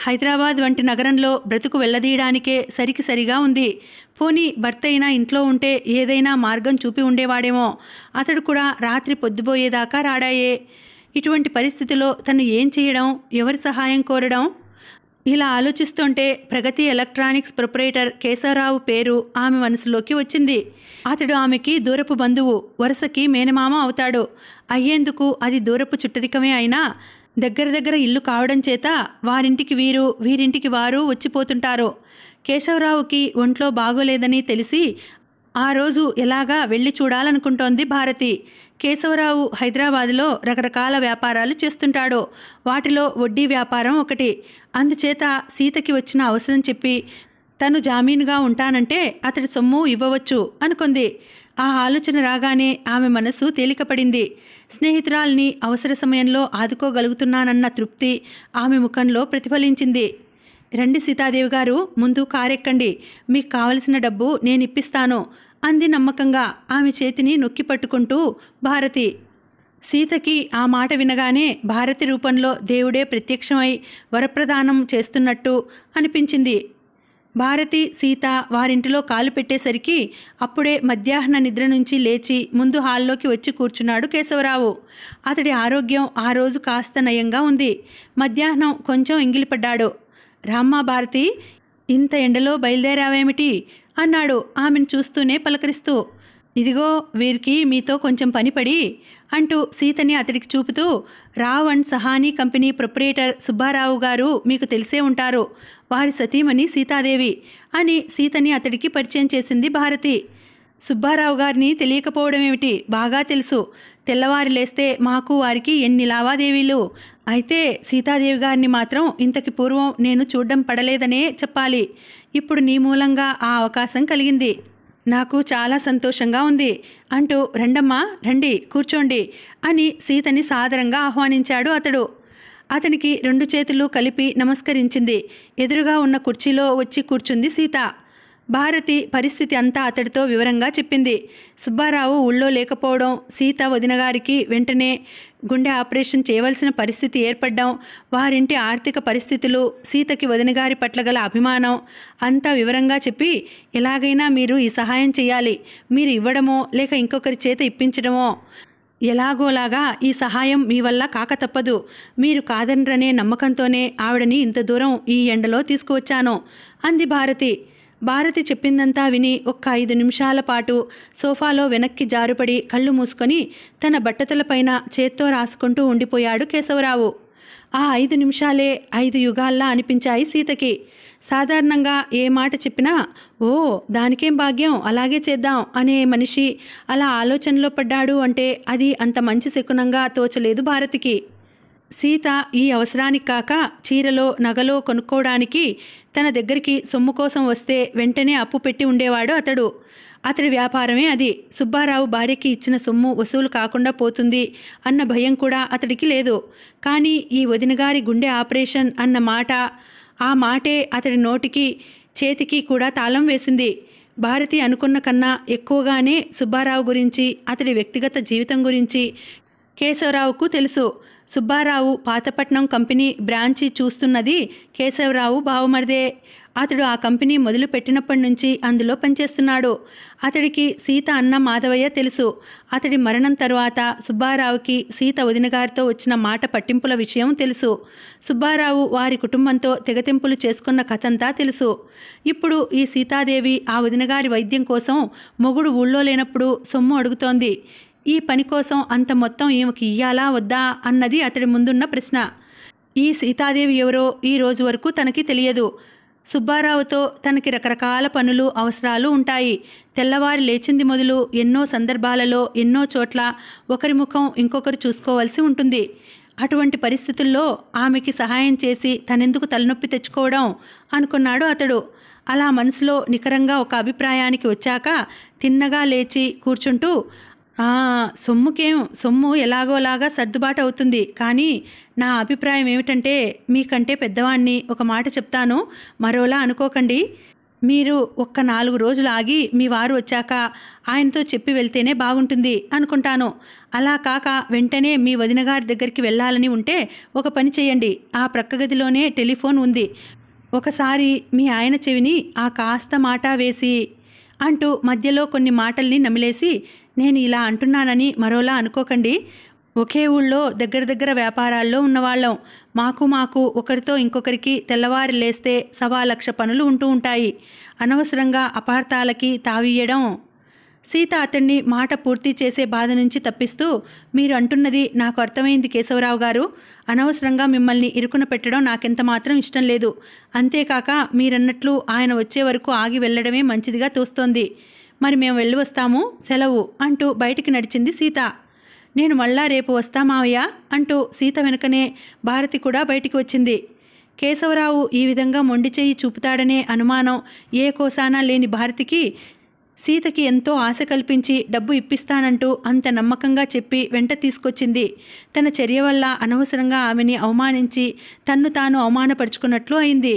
హైదరాబాద్ వంటి నగరంలో బ్రతుకు వెళ్ళదీయడానికే సరిగా ఉంది. పోనీ భర్త అయినా ఇంట్లో ఉంటే ఏదైనా మార్గం చూపి ఉండేవాడేమో. అతడు కూడా రాత్రి పొద్దుపోయేదాకా రాడాయే. ఇటువంటి పరిస్థితిలో తను ఏం చేయడం, ఎవరి సహాయం కోరడం? ఇలా ఆలోచిస్తుంటే ప్రగతి ఎలక్ట్రానిక్స్ ప్రొపరేటర్ కేశవరావు పేరు ఆమె మనసులోకి వచ్చింది. అతడు ఆమెకి దూరపు బంధువు, వరుసకి మేనమామ అవుతాడు. అయ్యేందుకు అది దూరపు చుట్టరికమే అయినా దగ్గర ఇల్లు కావడం చేత వారింటికి వీరు, వీరింటికి వారు వచ్చిపోతుంటారు. కేశవరావుకి ఒంట్లో బాగోలేదని తెలిసి ఆ రోజు ఎలాగా వెళ్ళి చూడాలనుకుంటోంది భారతి. కేశవరావు హైదరాబాదులో రకరకాల వ్యాపారాలు చేస్తుంటాడు. వాటిలో వడ్డీ వ్యాపారం ఒకటి. అందుచేత సీతకి వచ్చిన అవసరం చెప్పి తను జామీనుగా ఉంటానంటే అతడి సొమ్ము ఇవ్వవచ్చు అనుకుంది. ఆ ఆలోచన రాగానే ఆమె మనసు తేలికపడింది. స్నేహితురాల్ని అవసర సమయంలో ఆదుకోగలుగుతున్నానన్న తృప్తి ఆమె ముఖంలో ప్రతిఫలించింది. రండి సీతాదేవి గారు, ముందు కారెక్కండి, మీకు కావలసిన డబ్బు నేను ఇప్పిస్తాను అంది నమ్మకంగా ఆమె చేతిని నొక్కి పట్టుకుంటూ భారతి. సీతకి ఆ మాట వినగానే భారతి రూపంలో దేవుడే ప్రత్యక్షమై వరప్రదానం చేస్తున్నట్టు అనిపించింది. భారతి, సీత వారింటిలో కాలు పెట్టేసరికి అప్పుడే మధ్యాహ్న నిద్ర నుంచి లేచి ముందు హాల్లోకి వచ్చి కూర్చున్నాడు కేశవరావు. అతడి ఆరోగ్యం ఆ రోజు కాస్త నయంగా ఉంది. మధ్యాహ్నం కొంచెం ఎంగిలిపడ్డాడు. రామ్మా భారతి, ఇంత ఎండలో బయలుదేరావేమిటి అన్నాడు ఆమెను చూస్తూనే పలకరిస్తూ. ఇదిగో వీరికి మీతో కొంచెం పనిపడి అంటూ సీతని అతడికి చూపుతూ, Rao and Sahani company proprietor Subbarao గారు మీకు తెలిసే ఉంటారు. వారి సతీమణి సీతాదేవి అని సీతని అతడికి పరిచయం చేసింది భారతి. సుబ్బారావు గారిని తెలియకపోవడమేమిటి, బాగా తెలుసు. తెల్లవారి లేస్తే మాకు వారికి ఎన్ని లావాదేవీలు. అయితే సీతాదేవి గారిని మాత్రం ఇంతకి పూర్వం నేను చూడ్డం పడలేదనే చెప్పాలి. ఇప్పుడు నీ మూలంగా ఆ అవకాశం కలిగింది. నాకు చాలా సంతోషంగా ఉంది అంటూ రండమ్మా రండి కూర్చోండి అని సీతని సాదరంగా ఆహ్వానించాడు అతడు. అతనికి 2 చేతులు కలిపి నమస్కరించింది. ఎదురుగా ఉన్న కుర్చీలో వచ్చి కూర్చుంది సీత. భారతి పరిస్థితి అంతా అతడితో వివరంగా చెప్పింది. సుబ్బారావు ఊళ్ళో లేకపోవడం, సీత వదినగారికి వెంటనే గుండె ఆపరేషన్ చేయవలసిన పరిస్థితి ఏర్పడడం, వారింటి ఆర్థిక పరిస్థితులు, సీతకి వదినగారి పట్ల గల అభిమానం అంతా వివరంగా చెప్పి, ఎలాగైనా మీరు ఈ సహాయం చేయాలి. మీరు ఇవ్వడమో లేక ఇంకొకరి చేత ఇప్పించడమో ఎలాగోలాగా ఈ సహాయం మీ వల్ల కాక తప్పదు. మీరు కాదనరనే నమ్మకంతోనే ఆవిడని ఇంత దూరం ఈ ఎండలో తీసుకువచ్చాను అంది భారతి. భారతి చెప్పిందంతా విని ఒక్క 5 నిమిషాల పాటు సోఫాలో వెనక్కి జారుపడి కళ్ళు మూసుకొని తన బట్టతలపైన చేత్తో రాసుకుంటూ ఉండిపోయాడు కేశవరావు. ఆ 5 నిమిషాలే 5 యుగాల్లా అనిపించాయి సీతకి. సాధారణంగా ఏ మాట చెప్పినా ఓ దానికేం భాగ్యం, అలాగే చేద్దాం అనే మనిషి అలా ఆలోచనలో పడ్డాడు అంటే అది అంత మంచి శకునంగా తోచలేదు భారతికి. సీత ఈ అవసరానికి కాక చీరలో నగలో కొనుక్కోవడానికి తన దగ్గరికి సొమ్ము కోసం వస్తే వెంటనే అప్పు పెట్టి ఉండేవాడు అతడు. అతడి వ్యాపారమే అది. సుబ్బారావు భార్యకి ఇచ్చిన సొమ్ము వసూలు కాకుండా పోతుంది అన్న భయం కూడా అతడికి లేదు. కానీ ఈ వదినగారి గుండె ఆపరేషన్ అన్న మాట, ఆ మాటే అతడి నోటికి చేతికి కూడా తాళం వేసింది. భారతి అనుకున్న కన్నా ఎక్కువగానే సుబ్బారావు గురించి, అతడి వ్యక్తిగత జీవితం గురించి కేశవరావుకు తెలుసు. సుబ్బారావు పాతపట్నం కంపెనీ బ్రాంచి చూస్తున్నది కేశవరావు బావమరిదే. అతడు ఆ కంపెనీ మొదలు పెట్టినప్పటి నుంచి అందులో పనిచేస్తున్నాడు. అతడికి సీత అన్న మాధవయ్య తెలుసు. అతడి మరణం తరువాత సుబ్బారావుకి సీత వదినగారితో వచ్చిన మాట పట్టింపుల విషయం తెలుసు. సుబ్బారావు వారి కుటుంబంతో తెగతింపులు చేసుకున్న కథంతా తెలుసు. ఇప్పుడు ఈ సీతాదేవి ఆ వదినగారి వైద్యం కోసం మొగుడు ఊళ్ళో లేనప్పుడు సొమ్ము అడుగుతోంది. ఈ పని కోసం అంత మొత్తం ఈమెకి ఇయ్యాలా వద్దా అన్నది అతడి ముందున్న ప్రశ్న. ఈ సీతాదేవి ఎవరో ఈ రోజు వరకు తనకి తెలియదు. సుబ్బారావుతో తనకి రకరకాల పనులు అవసరాలు ఉంటాయి. తెల్లవారి లేచింది మొదలు ఎన్నో సందర్భాలలో ఎన్నో చోట్ల ఒకరి ముఖం ఇంకొకరు చూసుకోవాల్సి ఉంటుంది. అటువంటి పరిస్థితుల్లో ఆమెకి సహాయం చేసి తనెందుకు తలనొప్పి తెచ్చుకోవడం అనుకున్నాడు అతడు. అలా మనసులో నికరంగా ఒక అభిప్రాయానికి వచ్చాక తిన్నగా లేచి కూర్చుంటూ, సొమ్ము ఎలాగోలాగా సర్దుబాటు అవుతుంది. కానీ నా అభిప్రాయం ఏమిటంటే, మీకంటే పెద్దవాణ్ణి ఒక మాట చెప్తాను, మరోలా అనుకోకండి. మీరు ఒక్క 4 రోజులు ఆగి మీ వారు వచ్చాక ఆయనతో చెప్పి వెళ్తేనే బాగుంటుంది అనుకుంటాను. అలా కాక వెంటనే మీ వదినగారి దగ్గరికి వెళ్ళాలని ఉంటే ఒక పని చేయండి. ఆ ప్రక్క గదిలోనే టెలిఫోన్ ఉంది. ఒకసారి మీ ఆయన చెవిని ఆ కాస్త మాట వేసి అంటూ మధ్యలో కొన్ని మాటల్ని నమిలేసి, నేను ఇలా అంటున్నానని మరోలా అనుకోకండి. ఒకే ఊళ్ళో దగ్గర వ్యాపారాల్లో ఉన్నవాళ్ళం. మాకు ఒకరితో ఇంకొకరికి తెల్లవారి లేస్తే 1,00,000 పనులు ఉంటూ ఉంటాయి. అనవసరంగా అపార్థాలకి తావియ్యడం. సీత అతన్ని మాట పూర్తి చేసే బాధ నుంచి తప్పిస్తూ, మీరు అంటున్నది నాకు అర్థమైంది కేశవరావు గారు. అనవసరంగా మిమ్మల్ని ఇరుకున పెట్టడం నాకెంత మాత్రం ఇష్టం లేదు. అంతేకాక మీరన్నట్లు ఆయన వచ్చే వరకు ఆగి వెళ్ళడమే మంచిదిగా తోస్తోంది. మరి మేము వెళ్ళి వస్తాము, సెలవు అంటూ బయటికి నడిచింది సీత. నేను మళ్ళా రేపు వస్తా మావయ్య అంటూ సీత వెనుకనే భారతి కూడా బయటికి వచ్చింది. కేశవరావు ఈ విధంగా మొండి చెయ్యి చూపుతాడనే అనుమానం ఏ కోసానా లేని భారతికి సీతకి ఎంతో ఆశ కల్పించి డబ్బు ఇప్పిస్తానంటూ అంత నమ్మకంగా చెప్పి వెంట తీసుకొచ్చింది. తన చర్య వల్ల అనవసరంగా ఆమెని అవమానించి తన్ను తాను అవమానపరుచుకున్నట్లు అయింది.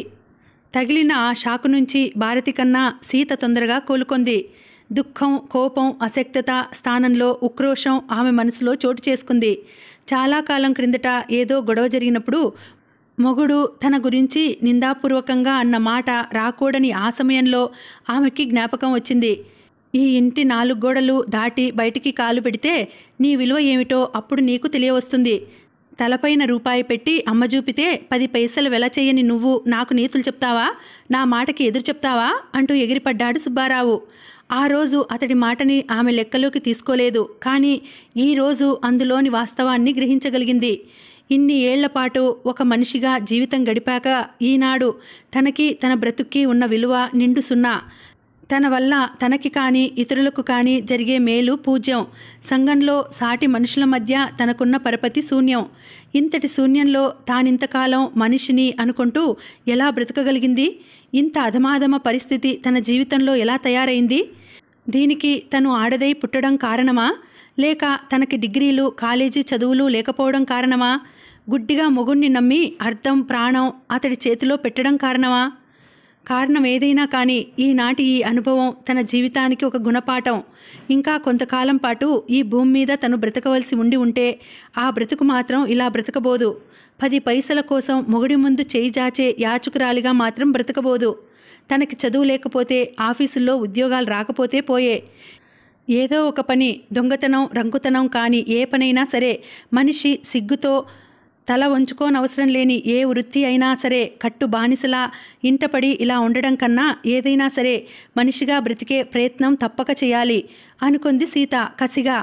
తగిలిన ఆ షాకు నుంచి భారతి కన్నా సీత తొందరగా కోలుకొంది. దుఃఖం, కోపం, అశక్తత స్థానంలో ఉక్రోషం ఆమె మనసులో చోటు చేసుకుంది. చాలా కాలం క్రిందట ఏదో గొడవ జరిగినప్పుడు మొగుడు తన గురించి నిందాపూర్వకంగా అన్న మాట రాకూడని ఆ సమయంలో ఆమెకి జ్ఞాపకం వచ్చింది. ఈ ఇంటి 4 గోడలు దాటి బయటికి కాలు పెడితే నీ విలువ ఏమిటో అప్పుడు నీకు తెలియవస్తుంది. తలపైన రూపాయి పెట్టి అమ్మ చూపితే 10 పైసలు వెల చేయని నువ్వు నాకు నీతులు చెప్తావా, నా మాటకి ఎదురు చెప్తావా అంటూ ఎగిరిపడ్డాడు సుబ్బారావు. ఆ రోజు అతడి మాటని ఆమె లెక్కలోకి తీసుకోలేదు. కానీ ఈరోజు అందులోని వాస్తవాన్ని గ్రహించగలిగింది. ఇన్ని ఏళ్లపాటు ఒక మనిషిగా జీవితం గడిపాక ఈనాడు తనకి తన బ్రతుక్కి ఉన్న విలువ నిండు సున్నా. తన వల్ల తనకి కానీ ఇతరులకు కానీ జరిగే మేలు పూజ్యం. సంఘంలో సాటి మనుషుల మధ్య తనకున్న పరపతి శూన్యం. ఇంతటి శూన్యంలో తానింతకాలం మనిషిని అనుకుంటూ ఎలా బ్రతకగలిగింది? ఇంత అధమాధమ పరిస్థితి తన జీవితంలో ఎలా తయారైంది? దీనికి తను ఆడదై పుట్టడం కారణమా, లేక తనకి డిగ్రీలు కాలేజీ చదువులు లేకపోవడం కారణమా, గుడ్డిగా మొగుణ్ణి నమ్మి అర్థం ప్రాణం అతడి చేతిలో పెట్టడం కారణమా? కారణం ఏదైనా కానీ ఈనాటి ఈ అనుభవం తన జీవితానికి ఒక గుణపాఠం. ఇంకా కొంతకాలం పాటు ఈ భూమి మీద తను బ్రతకవలసి ఉంటే ఆ బ్రతుకు మాత్రం ఇలా బ్రతకబోదు. 10 పైసల కోసం మొగుడి ముందు చేయి జాచే యాచకురాలిగా మాత్రం బ్రతకబోదు. తనకి చదువు లేకపోతే, ఆఫీసుల్లో ఉద్యోగాలు రాకపోతే పోయే. ఏదో ఒక పని, దొంగతనం రంకుతనం కానీ ఏ పనైనా సరే మనిషి సిగ్గుతో తల వంచుకోనవసరం లేని ఏ వృత్తి అయినా సరే కట్టు బానిసలా ఇంటపడి ఇలా ఉండడం కన్నా ఏదైనా సరే మనిషిగా బ్రతికే ప్రయత్నం తప్పక చేయాలి అనుకుంది సీత కసిగా.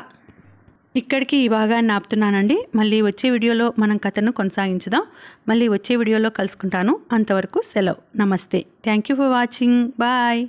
ఇక్కడికి ఈ భాగాన్ని ఆపుతున్నానండి. మళ్ళీ వచ్చే వీడియోలో మనం కథను కొనసాగించుదాం. మళ్ళీ వచ్చే వీడియోలో కలుసుకుంటాను. అంతవరకు సెలవు. నమస్తే. Thank you for watching. Bye.